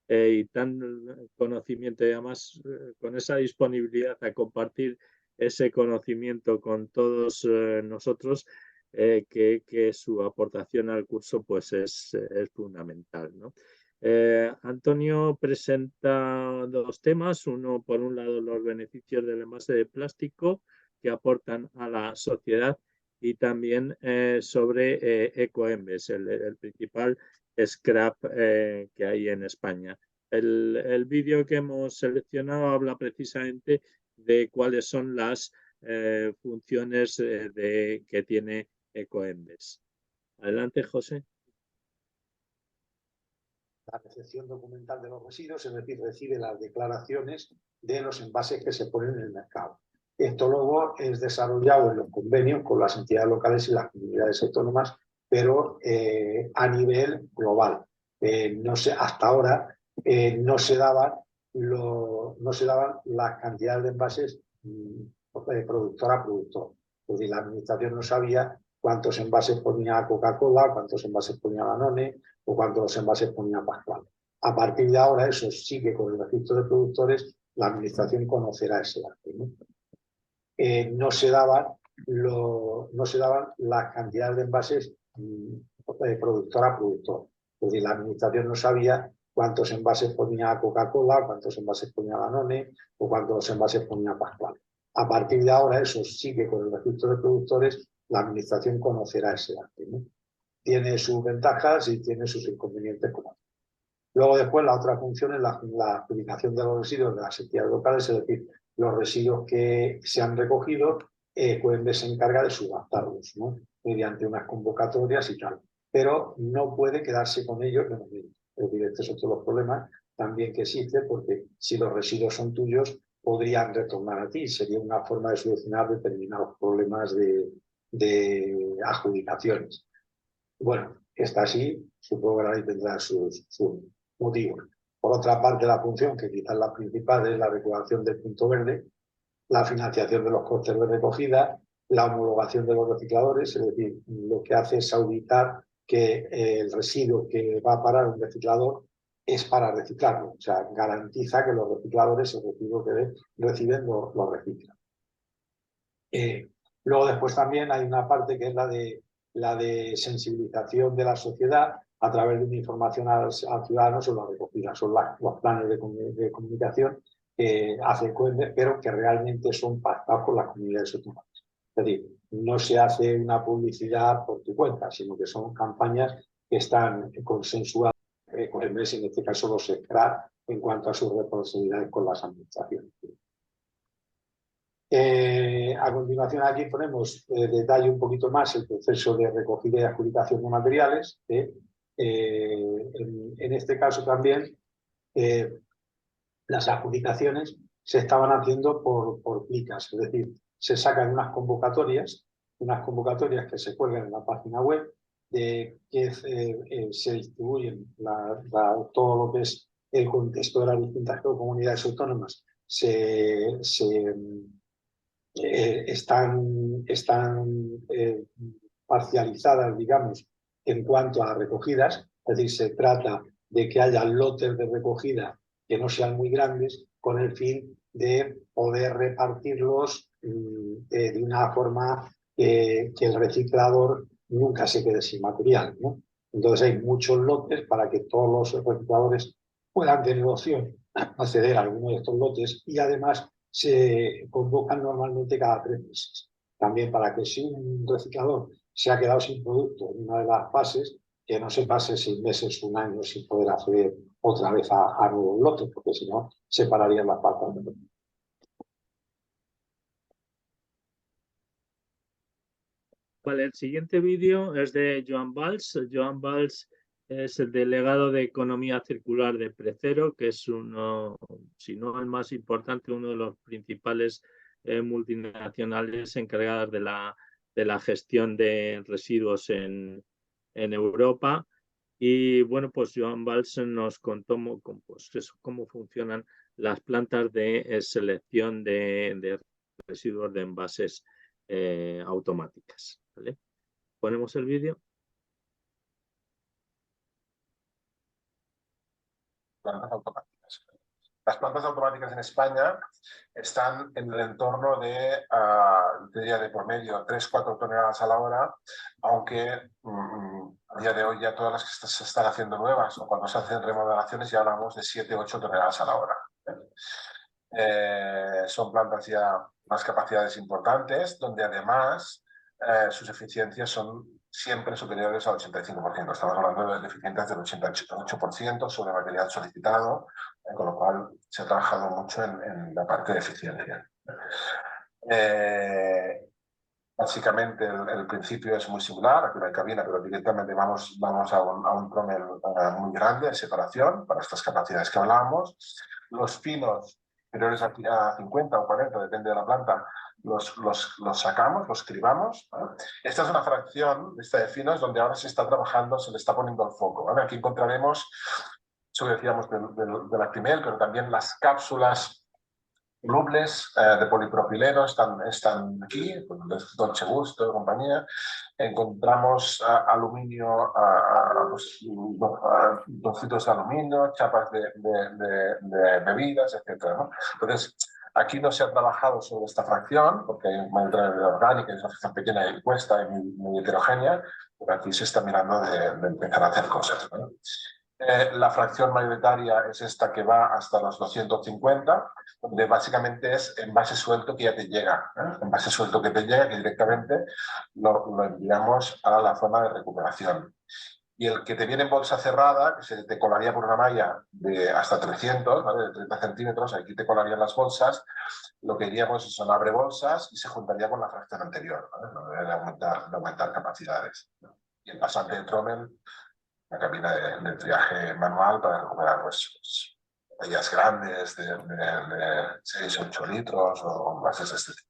y tan conocimiento y además con esa disponibilidad a compartir ese conocimiento con todos nosotros, que su aportación al curso pues es fundamental, ¿no? Antonio presenta dos temas. Uno, por un lado, los beneficios del envase de plástico que aportan a la sociedad y también sobre Ecoembes, el principal scrap que hay en España. El vídeo que hemos seleccionado habla precisamente de cuáles son las funciones que tiene Ecoembes. Adelante, José. La recepción documental de los residuos, es decir, recibe las declaraciones de los envases que se ponen en el mercado. Esto luego es desarrollado en los convenios con las entidades locales y las comunidades autónomas, pero a nivel global. No sé, hasta ahora no se daban las cantidades de envases productor a productor. Es decir, la administración no sabía cuántos envases ponía Coca-Cola, cuántos envases ponía Danone o cuántos envases ponía Pascual. A partir de ahora, eso sí que con el registro de productores, la administración conocerá ese dato, ¿no? No se daban las cantidades de envases productor a productor. Es decir, la administración no sabía cuántos envases ponía Coca-Cola, cuántos envases ponía Danone o cuántos envases ponía Pascual. A partir de ahora, eso sí que con el registro de productores, la administración conocerá ese dato, ¿no? Tiene sus ventajas y tiene sus inconvenientes. Luego después la otra función es la adjudicación de los residuos de las entidades locales, es decir, los residuos que se han recogido, Ecoembes se encarga de subastarlos, ¿no? Mediante unas convocatorias y tal. Pero no puede quedarse con ellos de momento. Es decir, este es otro de los problemas también que existe, porque si los residuos son tuyos, podrían retornar a ti. Sería una forma de solucionar determinados problemas de adjudicaciones. Bueno, está así, supongo que ahí tendrá sus motivos. Por otra parte, la función, que quizás la principal, es la recaudación del punto verde, la financiación de los costes de recogida, la homologación de los recicladores, es decir, lo que hace es auditar que el residuo que va a parar un reciclador es para reciclarlo, o sea, garantiza que los recicladores el residuo que reciben lo reciclan. Luego después también hay una parte que es la de sensibilización de la sociedad a través de una información al ciudadano sobre la recogida. Son los planes de comunicación que hace Ecoembes, pero que realmente son pactados con las comunidades autónomas. Es decir, no se hace una publicidad por tu cuenta, sino que son campañas que están consensuadas. Ecoembes, en este caso, los SECRA en cuanto a sus responsabilidades con las administraciones. A continuación aquí ponemos detalle un poquito más el proceso de recogida y adjudicación de materiales. En este caso también las adjudicaciones se estaban haciendo por plicas, es decir, se sacan unas convocatorias que se cuelgan en la página web, que se distribuyen todo lo que es el contexto de las distintas comunidades autónomas, están parcializadas, digamos, en cuanto a recogidas, es decir, se trata de que haya lotes de recogida que no sean muy grandes, con el fin de poder repartirlos de una forma que el reciclador nunca se quede sin material, ¿no? Entonces hay muchos lotes para que todos los recicladores puedan tener opción a acceder a alguno de estos lotes, y además se convocan normalmente cada 3 meses. También para que si un reciclador se ha quedado sin producto en una de las fases, que no se pase 6 meses, 1 año sin poder acceder otra vez a nuevos lotes, porque si no se pararían las patas. Vale, el siguiente vídeo es de Joan Valls. Joan Valls es el delegado de Economía Circular de Precero, que es uno, si no el más importante, uno de los principales multinacionales encargadas de la gestión de residuos en Europa. Y bueno, pues Joan Valls nos contó cómo funcionan las plantas de selección de residuos de envases automáticas. ¿Vale? Ponemos el vídeo. Plantas automáticas. Las plantas automáticas en España están en el entorno de, diría de promedio, 3-4 toneladas a la hora, aunque a día de hoy ya todas las que se están haciendo nuevas o cuando se hacen remodelaciones ya hablamos de 7-8 toneladas a la hora. Son plantas ya más capacidades importantes, donde además sus eficiencias son siempre superiores al 85%. Estamos hablando de eficiencias del 88% sobre material solicitado, con lo cual se ha trabajado mucho en la parte de eficiencia. Básicamente el principio es muy similar, aquí no hay cabina, pero directamente vamos a un trommel muy grande de separación para estas capacidades que hablábamos. Los finos superiores a 50 o 40, depende de la planta, los sacamos, los cribamos, ¿vale? Esta es una fracción, esta de finos, donde ahora se está trabajando, se le está poniendo el foco, ¿vale? Aquí encontraremos, eso que decíamos del Actimel, pero también las cápsulas Blubles de polipropileno están aquí, Dolce Gusto y compañía. Encontramos aluminio, trocitos de aluminio, chapas de bebidas, etc., ¿no? Entonces, aquí no se ha trabajado sobre esta fracción, porque hay una materia orgánica, es una fracción pequeña y cuesta y muy heterogénea, pero aquí se está mirando de empezar a hacer cosas, ¿no? La fracción mayoritaria es esta que va hasta los 250, donde básicamente es envase suelto que ya te llega, ¿eh? Envase suelto que te llega, que directamente lo enviamos a la zona de recuperación. Y el que te viene en bolsa cerrada, que se te colaría por una malla de hasta 300, ¿vale? De 30 centímetros, aquí te colarían las bolsas, lo que iríamos son abre bolsas y se juntaría con la fracción anterior, ¿vale? De aumentar capacidades, ¿no? Y el pasante de trommel, una cabina de triaje manual para recuperar pues botellas grandes de 6 o 8 litros o envases de este tipo.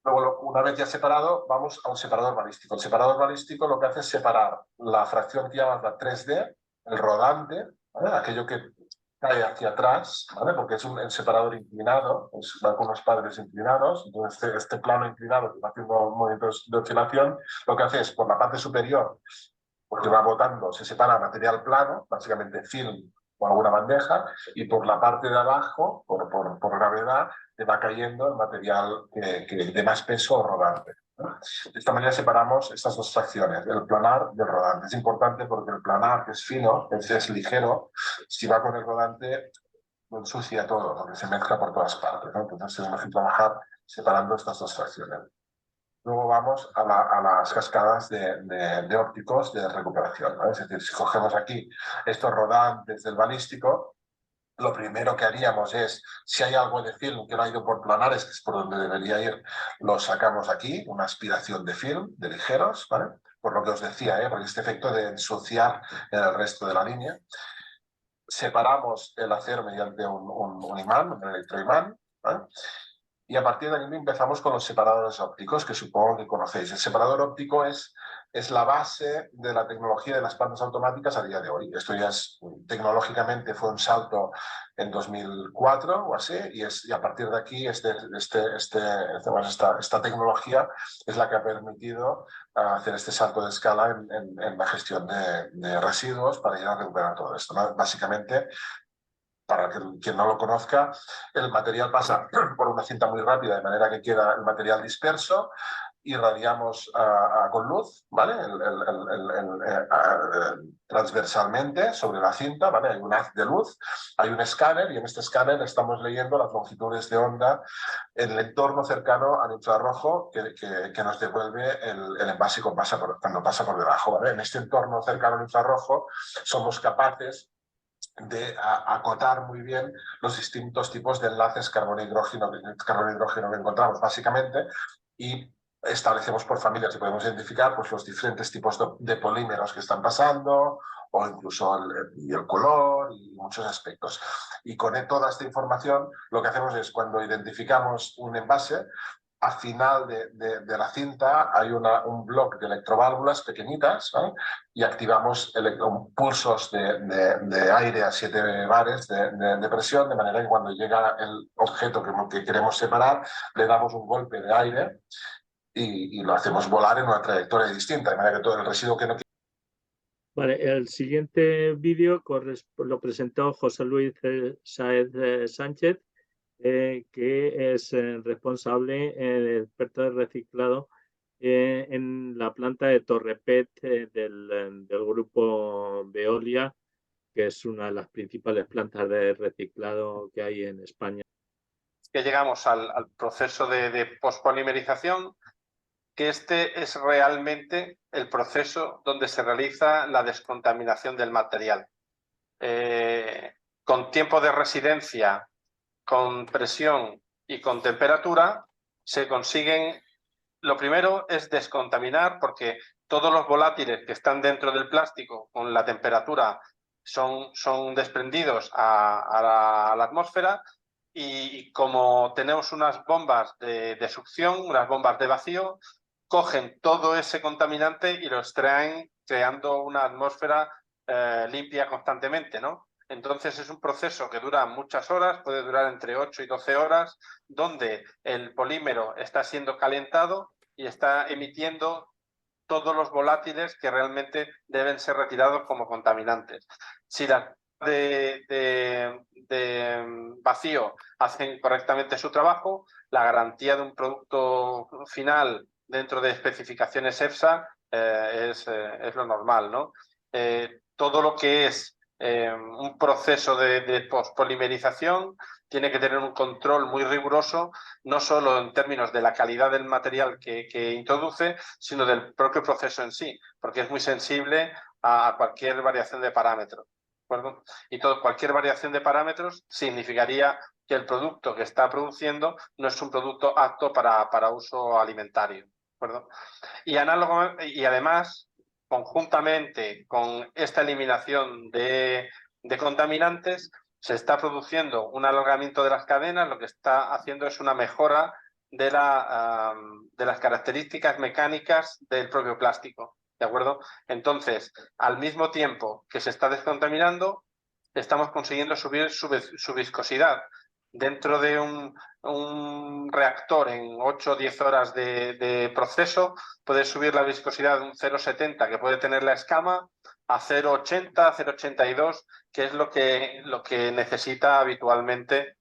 Luego, una vez ya separado, vamos a un separador balístico. El separador balístico lo que hace es separar la fracción que llamamos la 3D, el rodante, ¿vale? Aquello que cae hacia atrás, ¿vale? Porque es un separador inclinado, va con los padres inclinados, entonces este plano inclinado que va haciendo movimientos de oscilación, lo que hace es por la parte superior, porque va botando, se separa material plano, básicamente film o alguna bandeja, y por la parte de abajo, por gravedad, te va cayendo el material de más peso o rodante, ¿no? De esta manera separamos estas dos fracciones, el planar del rodante. Es importante porque el planar, que es fino, es ligero, si va con el rodante, lo ensucia todo, porque se mezcla por todas partes, ¿no? Entonces tenemos que trabajar separando estas dos fracciones. Luego vamos a las cascadas de ópticos de recuperación, ¿no? Es decir, si cogemos aquí estos rodantes del balístico, lo primero que haríamos es, si hay algo de film que no ha ido por planares, que es por donde debería ir, lo sacamos aquí, una aspiración de film, de ligeros, ¿vale? Por lo que os decía, por este efecto de ensuciar el resto de la línea. Separamos el acero mediante un imán, un electroimán, ¿vale? Y a partir de ahí empezamos con los separadores ópticos, que supongo que conocéis. El separador óptico es la base de la tecnología de las plantas automáticas a día de hoy. Esto ya tecnológicamente fue un salto en 2004 o así, y a partir de aquí esta tecnología es la que ha permitido hacer este salto de escala en la gestión de residuos para ir a recuperar todo esto, ¿no? Básicamente, para quien no lo conozca, el material pasa por una cinta muy rápida, de manera que queda el material disperso, irradiamos con luz, ¿vale? Transversalmente sobre la cinta, ¿vale? Hay un haz de luz, hay un escáner, y en este escáner estamos leyendo las longitudes de onda en el entorno cercano al infrarrojo que nos devuelve el envase cuando pasa por debajo, ¿vale? En este entorno cercano al infrarrojo somos capaces de acotar muy bien los distintos tipos de enlaces carbono-hidrógeno que encontramos básicamente, y establecemos por familias y podemos identificar pues, los diferentes tipos de polímeros que están pasando, o incluso el color y muchos aspectos. Y con toda esta información lo que hacemos es, cuando identificamos un envase, al final de la cinta hay un bloque de electroválvulas pequeñitas, ¿no? Y activamos pulsos de aire a 7 bares de presión, de manera que cuando llega el objeto que queremos separar, le damos un golpe de aire y lo hacemos volar en una trayectoria distinta, de manera que todo el residuo que no... Vale, el siguiente vídeo lo presentó José Luis Sáez Sánchez, que es responsable, experto de reciclado en la planta de Torrepet del grupo Veolia, que es una de las principales plantas de reciclado que hay en España. Que llegamos al proceso de pospolimerización, que este es realmente el proceso donde se realiza la descontaminación del material. Con tiempo de residencia, con presión y con temperatura se consiguen. Lo primero es descontaminar, porque todos los volátiles que están dentro del plástico con la temperatura son desprendidos a la atmósfera, y como tenemos unas bombas de succión, unas bombas de vacío, cogen todo ese contaminante y lo extraen, creando una atmósfera limpia constantemente, ¿no? Entonces es un proceso que dura muchas horas, puede durar entre 8 y 12 horas, donde el polímero está siendo calentado y está emitiendo todos los volátiles que realmente deben ser retirados como contaminantes. Si las de vacío hacen correctamente su trabajo, la garantía de un producto final dentro de especificaciones EFSA es lo normal, ¿no? Todo lo que es un proceso de pospolimerización tiene que tener un control muy riguroso, no solo en términos de la calidad del material que introduce, sino del propio proceso en sí, porque es muy sensible a cualquier variación de parámetros. ¿De acuerdo? Y cualquier variación de parámetros significaría que el producto que está produciendo no es un producto apto para uso alimentario. ¿De acuerdo? Y además, conjuntamente con esta eliminación de contaminantes, se está produciendo un alargamiento de las cadenas, lo que está haciendo es una mejora de las características mecánicas del propio plástico, ¿de acuerdo? Entonces, al mismo tiempo que se está descontaminando, estamos consiguiendo subir su viscosidad. Dentro de un reactor en 8 o 10 horas de proceso, puede subir la viscosidad de un 0,70 que puede tener la escama a 0,80, 0,82, que es lo que necesita habitualmente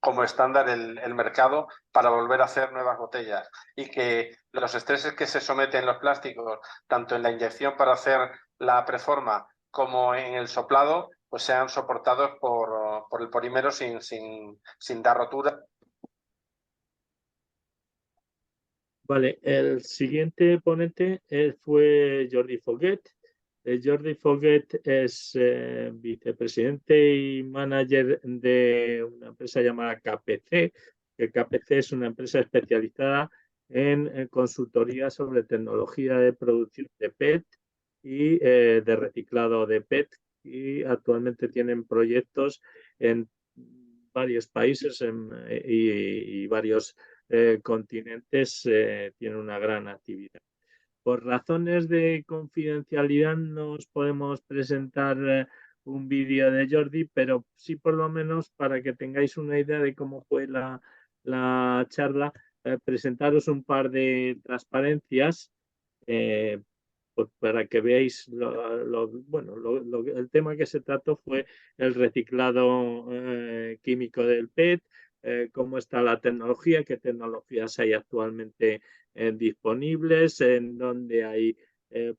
como estándar el mercado para volver a hacer nuevas botellas, y que los estreses que se someten los plásticos, tanto en la inyección para hacer la preforma como en el soplado, pues sean soportados por el polímero sin dar rotura. Vale, el siguiente ponente fue Jordi Foguet. Jordi Foguet es vicepresidente y manager de una empresa llamada KPC, que KPC es una empresa especializada en consultoría sobre tecnología de producción de PET y de reciclado de PET, y actualmente tienen proyectos en varios países y varios continentes, tienen una gran actividad. Por razones de confidencialidad no os podemos presentar un vídeo de Jordi, pero sí por lo menos para que tengáis una idea de cómo fue la charla, presentaros un par de transparencias pues para que veáis el tema que se trató fue el reciclado químico del PET, cómo está la tecnología, qué tecnologías hay actualmente disponibles, en donde hay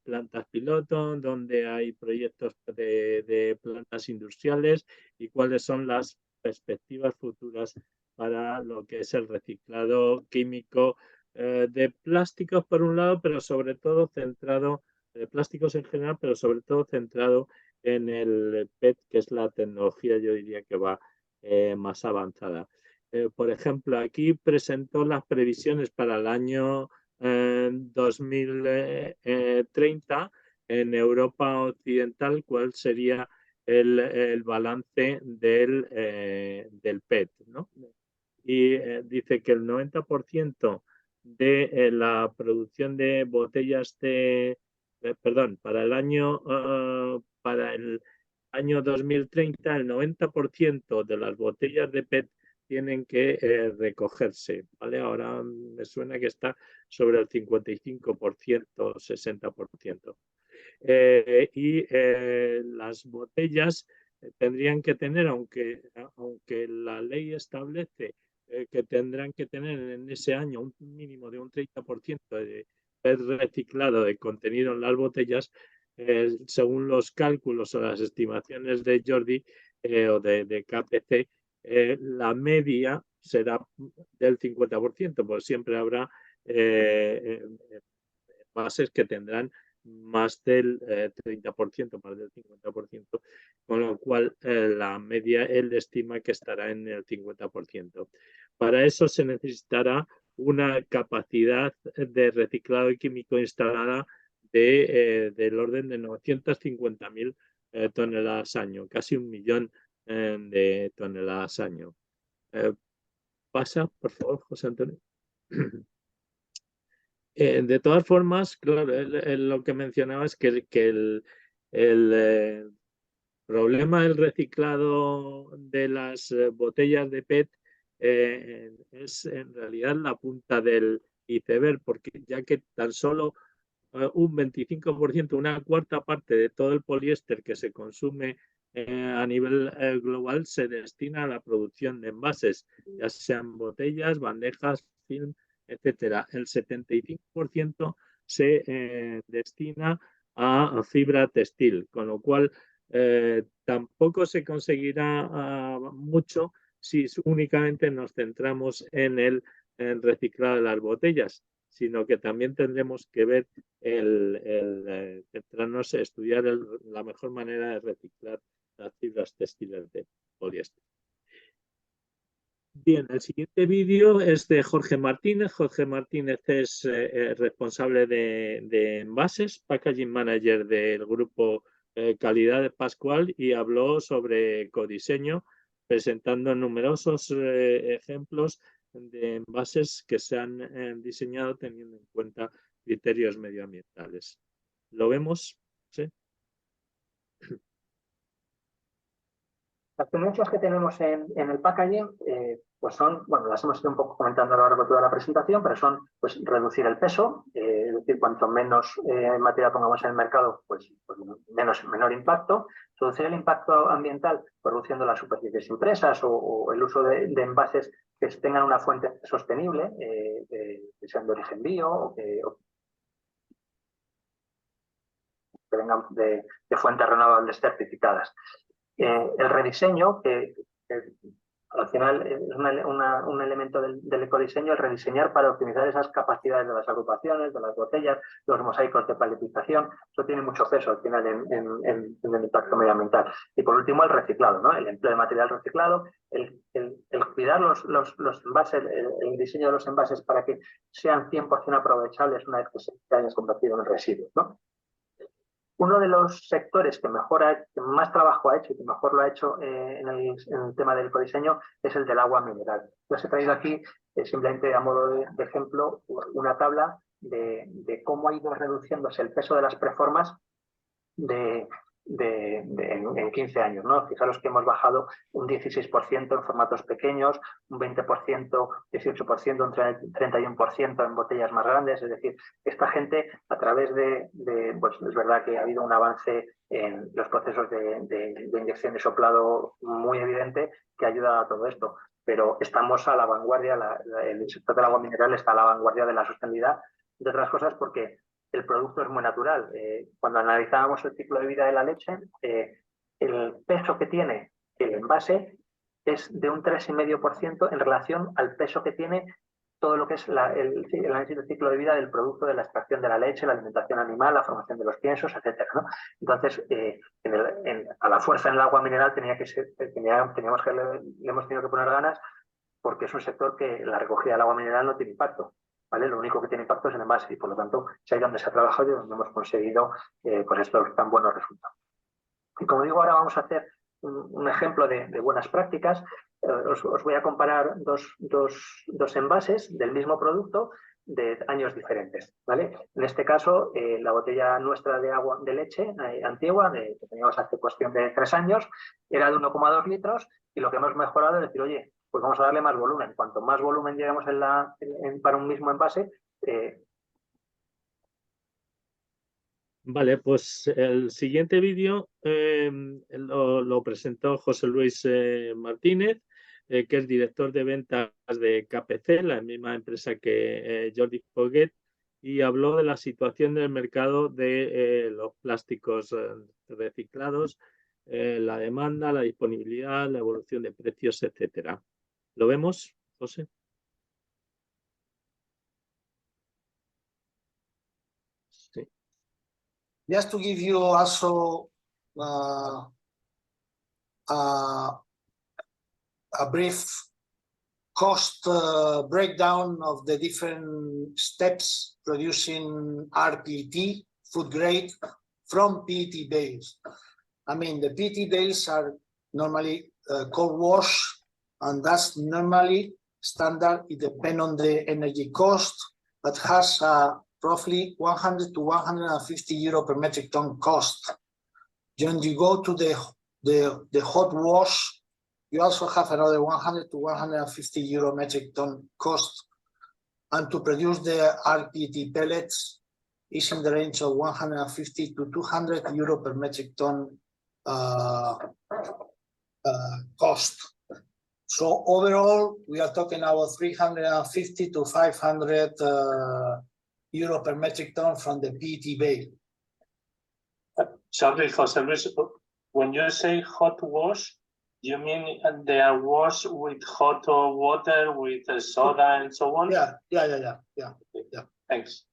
plantas piloto, donde hay proyectos de plantas industriales, y cuáles son las perspectivas futuras para lo que es el reciclado químico de plásticos por un lado, pero sobre todo centrado, de plásticos en general, pero sobre todo centrado en el PET, que es la tecnología, yo diría que va más avanzada. Por ejemplo, aquí presentó las previsiones para el año 2030 en Europa Occidental, cuál sería el balance del PET, ¿no? Y dice que el 90% de la producción de botellas para el año 2030, el 90% de las botellas de PET tienen que recogerse, ¿vale? Ahora me suena que está sobre el 55%, 60%. Las botellas tendrían que tener, aunque la ley establece que tendrán que tener en ese año un mínimo de un 30% de PET reciclado de contenido en las botellas, según los cálculos o las estimaciones de Jordi o de KPC, la media será del 50%, pues siempre habrá bases que tendrán más del 30%, más del 50%, con lo cual la media él estima que estará en el 50%. Para eso se necesitará una capacidad de reciclado químico instalada del orden de 950.000 toneladas año, casi 1.000.000 de toneladas año. Pasa, por favor, José Antonio. De todas formas, claro, lo que mencionaba es que el problema del reciclado de las botellas de PET es en realidad la punta del iceberg, porque ya que tan solo un 25%, una cuarta parte de todo el poliéster que se consume a nivel global se destina a la producción de envases, ya sean botellas, bandejas, film, etcétera. El 75% se destina a fibra textil, con lo cual tampoco se conseguirá mucho si únicamente nos centramos en el reciclado de las botellas, sino que también tendremos que ver centrarnos en estudiar la mejor manera de reciclar las fibras textiles de poliéster. Bien, el siguiente vídeo es de Jorge Martínez. Jorge Martínez es responsable de envases, packaging manager del grupo Calidad de Pascual, y habló sobre codiseño, presentando numerosos ejemplos de envases que se han diseñado teniendo en cuenta criterios medioambientales. ¿Lo vemos? ¿Sí? Las tendencias que tenemos en el packaging pues son, bueno, las hemos ido un poco comentando a lo largo de toda la presentación, pero son pues reducir el peso, es decir, cuanto menos material pongamos en el mercado, pues menor impacto, reducir el impacto ambiental reduciendo las superficies impresas o el uso de envases que tengan una fuente sostenible, que sean de origen bio o que vengan de fuentes renovables certificadas. El rediseño, que al final es un elemento del ecodiseño, el rediseñar para optimizar esas capacidades de las agrupaciones, de las botellas, los mosaicos de paletización. Eso tiene mucho peso al final en el impacto medioambiental. Y por último, el reciclado, ¿no? El empleo de material reciclado, el cuidar los envases, el diseño de los envases para que sean 100% aprovechables una vez que se hayan convertido en residuos, ¿no? Uno de los sectores que más trabajo ha hecho y que mejor lo ha hecho en el tema del ecodiseño es el del agua mineral. Yo os he traído aquí, simplemente a modo de ejemplo, una tabla de cómo ha ido reduciéndose el peso de las preformas en 15 años, ¿no? Fijaros que hemos bajado un 16% en formatos pequeños, un 20%, 18%, un 31% en botellas más grandes. Es decir, esta gente, a través pues es verdad que ha habido un avance en los procesos de inyección de soplado muy evidente que ayuda a todo esto. Pero estamos a la vanguardia, el sector del agua mineral está a la vanguardia de la sostenibilidad, de otras cosas porque el producto es muy natural. Cuando analizábamos el ciclo de vida de la leche, el peso que tiene el envase es de un 3,5% en relación al peso que tiene todo lo que es el análisis del ciclo de vida del producto, de la extracción de la leche, la alimentación animal, la formación de los piensos, etcétera, ¿no? Entonces, a la fuerza en el agua mineral le hemos tenido que poner ganas, porque es un sector que la recogida del agua mineral no tiene impacto. ¿Vale? Lo único que tiene impacto es el envase y por lo tanto es ahí donde se ha trabajado y donde hemos conseguido pues estos tan buenos resultados. Y como digo, ahora vamos a hacer un ejemplo de buenas prácticas. Os voy a comparar dos envases del mismo producto de años diferentes. ¿Vale? En este caso, la botella nuestra de agua de leche antigua, que teníamos hace cuestión de 3 años, era de 1,2 litros y lo que hemos mejorado es decir, oye, pues vamos a darle más volumen. Cuanto más volumen llevemos para un mismo envase, Vale, pues el siguiente vídeo lo presentó José Luis Martínez, que es director de ventas de KPC, la misma empresa que Jordi Foguet, y habló de la situación del mercado de los plásticos reciclados, la demanda, la disponibilidad, la evolución de precios, etcétera. ¿Lo vemos, José? Sí. Just to give you also a brief cost breakdown of the different steps producing rPET, food grade, from PET bales. I mean, the PET bales are normally cold wash, and that's normally standard. It depends on the energy cost, but has roughly 100 to 150 euro per metric ton cost. When you go to the hot wash, you also have another 100 to 150 euro metric ton cost. And to produce the rPET pellets is in the range of 150 to 200 euro per metric ton cost. So overall, we are talking about 350 to 500 euro per metric ton from the PET bale. Sorry, Jose Luis, when you say hot wash, you mean they are washed with hot water, with soda and so on? Yeah. Thanks.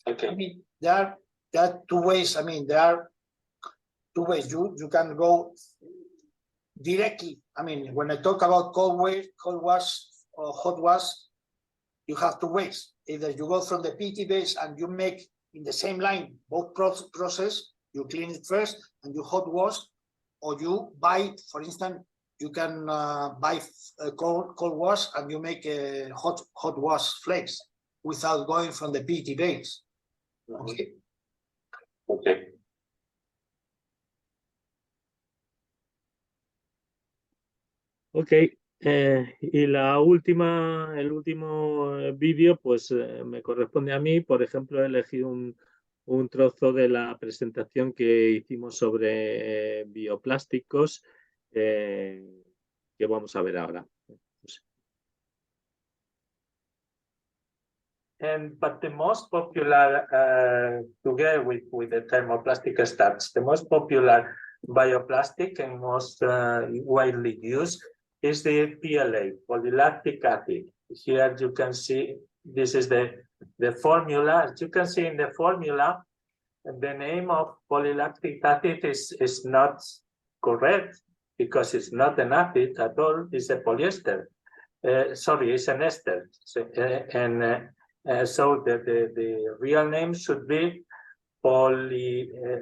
Okay. I mean, there are two ways. I mean, there are two ways. You can go directly. I mean, when I talk about cold wash or hot wash, you have two ways. Either you go from the PET base and you make in the same line both process. You clean it first and you hot wash, or you buy, for instance, you can buy a cold wash and you make a hot wash flakes without going from the PET base. Okay. Okay. Ok, y el último vídeo, pues me corresponde a mí. Por ejemplo, he elegido un trozo de la presentación que hicimos sobre bioplásticos que vamos a ver ahora. But the most popular, together with the thermoplastic starch, the most popular bioplastic and most widely used is the PLA, polylactic acid. Here you can see, this is the formula. As you can see in the formula, the name of polylactic acid is not correct because it's not an acid at all, it's a polyester. Sorry, it's an ester. So, so the real name should be polylactate.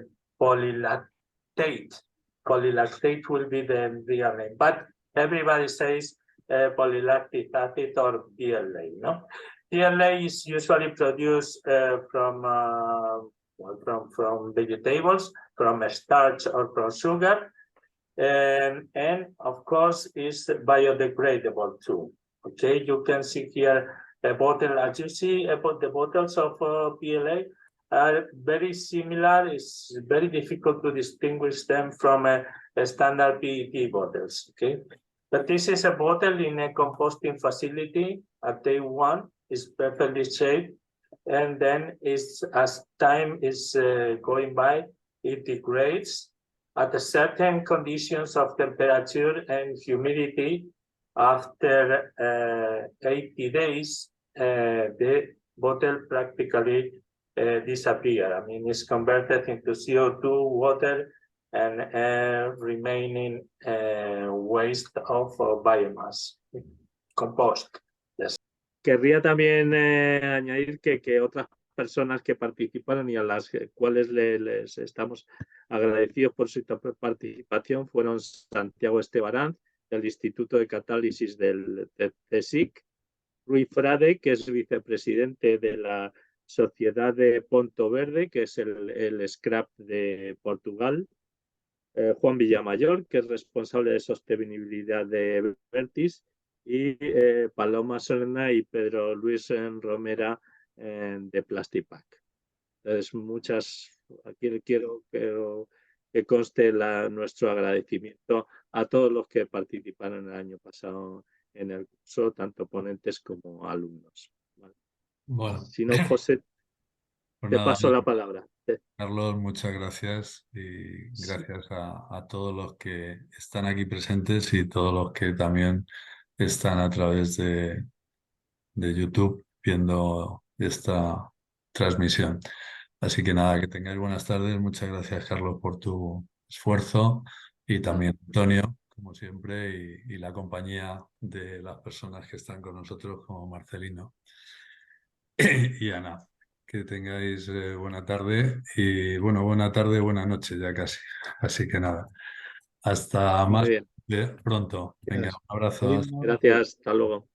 Polylactate will be the real name, but everybody says polylactic acid or PLA. No, PLA is usually produced from vegetables, from starch or from sugar, and of course is biodegradable too. Okay, you can see here a bottle. As you see, about the bottles of PLA are very similar. It's very difficult to distinguish them from a standard PET bottles. Okay, but this is a bottle in a composting facility at day one. It's perfectly shaped, and then as time is going by, it degrades at a certain conditions of temperature and humidity. After 80 days, the bottle practically disappears. I mean, it's converted into CO2, water, and remaining waste of biomass, compost. Yes. Querría también añadir que otras personas que participaron y a las cuales les estamos agradecidos por su participación fueron Santiago Estebarán, del Instituto de Catálisis del CSIC, Rui Frade, que es vicepresidente de la Sociedad de Ponto Verde, que es el Scrap de Portugal, Juan Villamayor, que es responsable de sostenibilidad de Vertis, y Paloma Serna y Pedro Luis Romera de Plastipack. Entonces, aquí quiero que conste nuestro agradecimiento a todos los que participaron el año pasado en el curso, tanto ponentes como alumnos. ¿Vale? Bueno. Si no, José, pues te nada, paso la palabra. Carlos, muchas gracias y gracias a todos los que están aquí presentes y todos los que también están a través de YouTube viendo esta transmisión. Así que nada, que tengáis buenas tardes. Muchas gracias, Carlos, por tu esfuerzo, y también Antonio, como siempre, y la compañía de las personas que están con nosotros, como Marcelino y Ana. Que tengáis buena tarde y bueno, buena tarde, buena noche ya casi. Así que nada, hasta Muy más bien. pronto. Venga, un abrazo. Gracias. Hasta luego.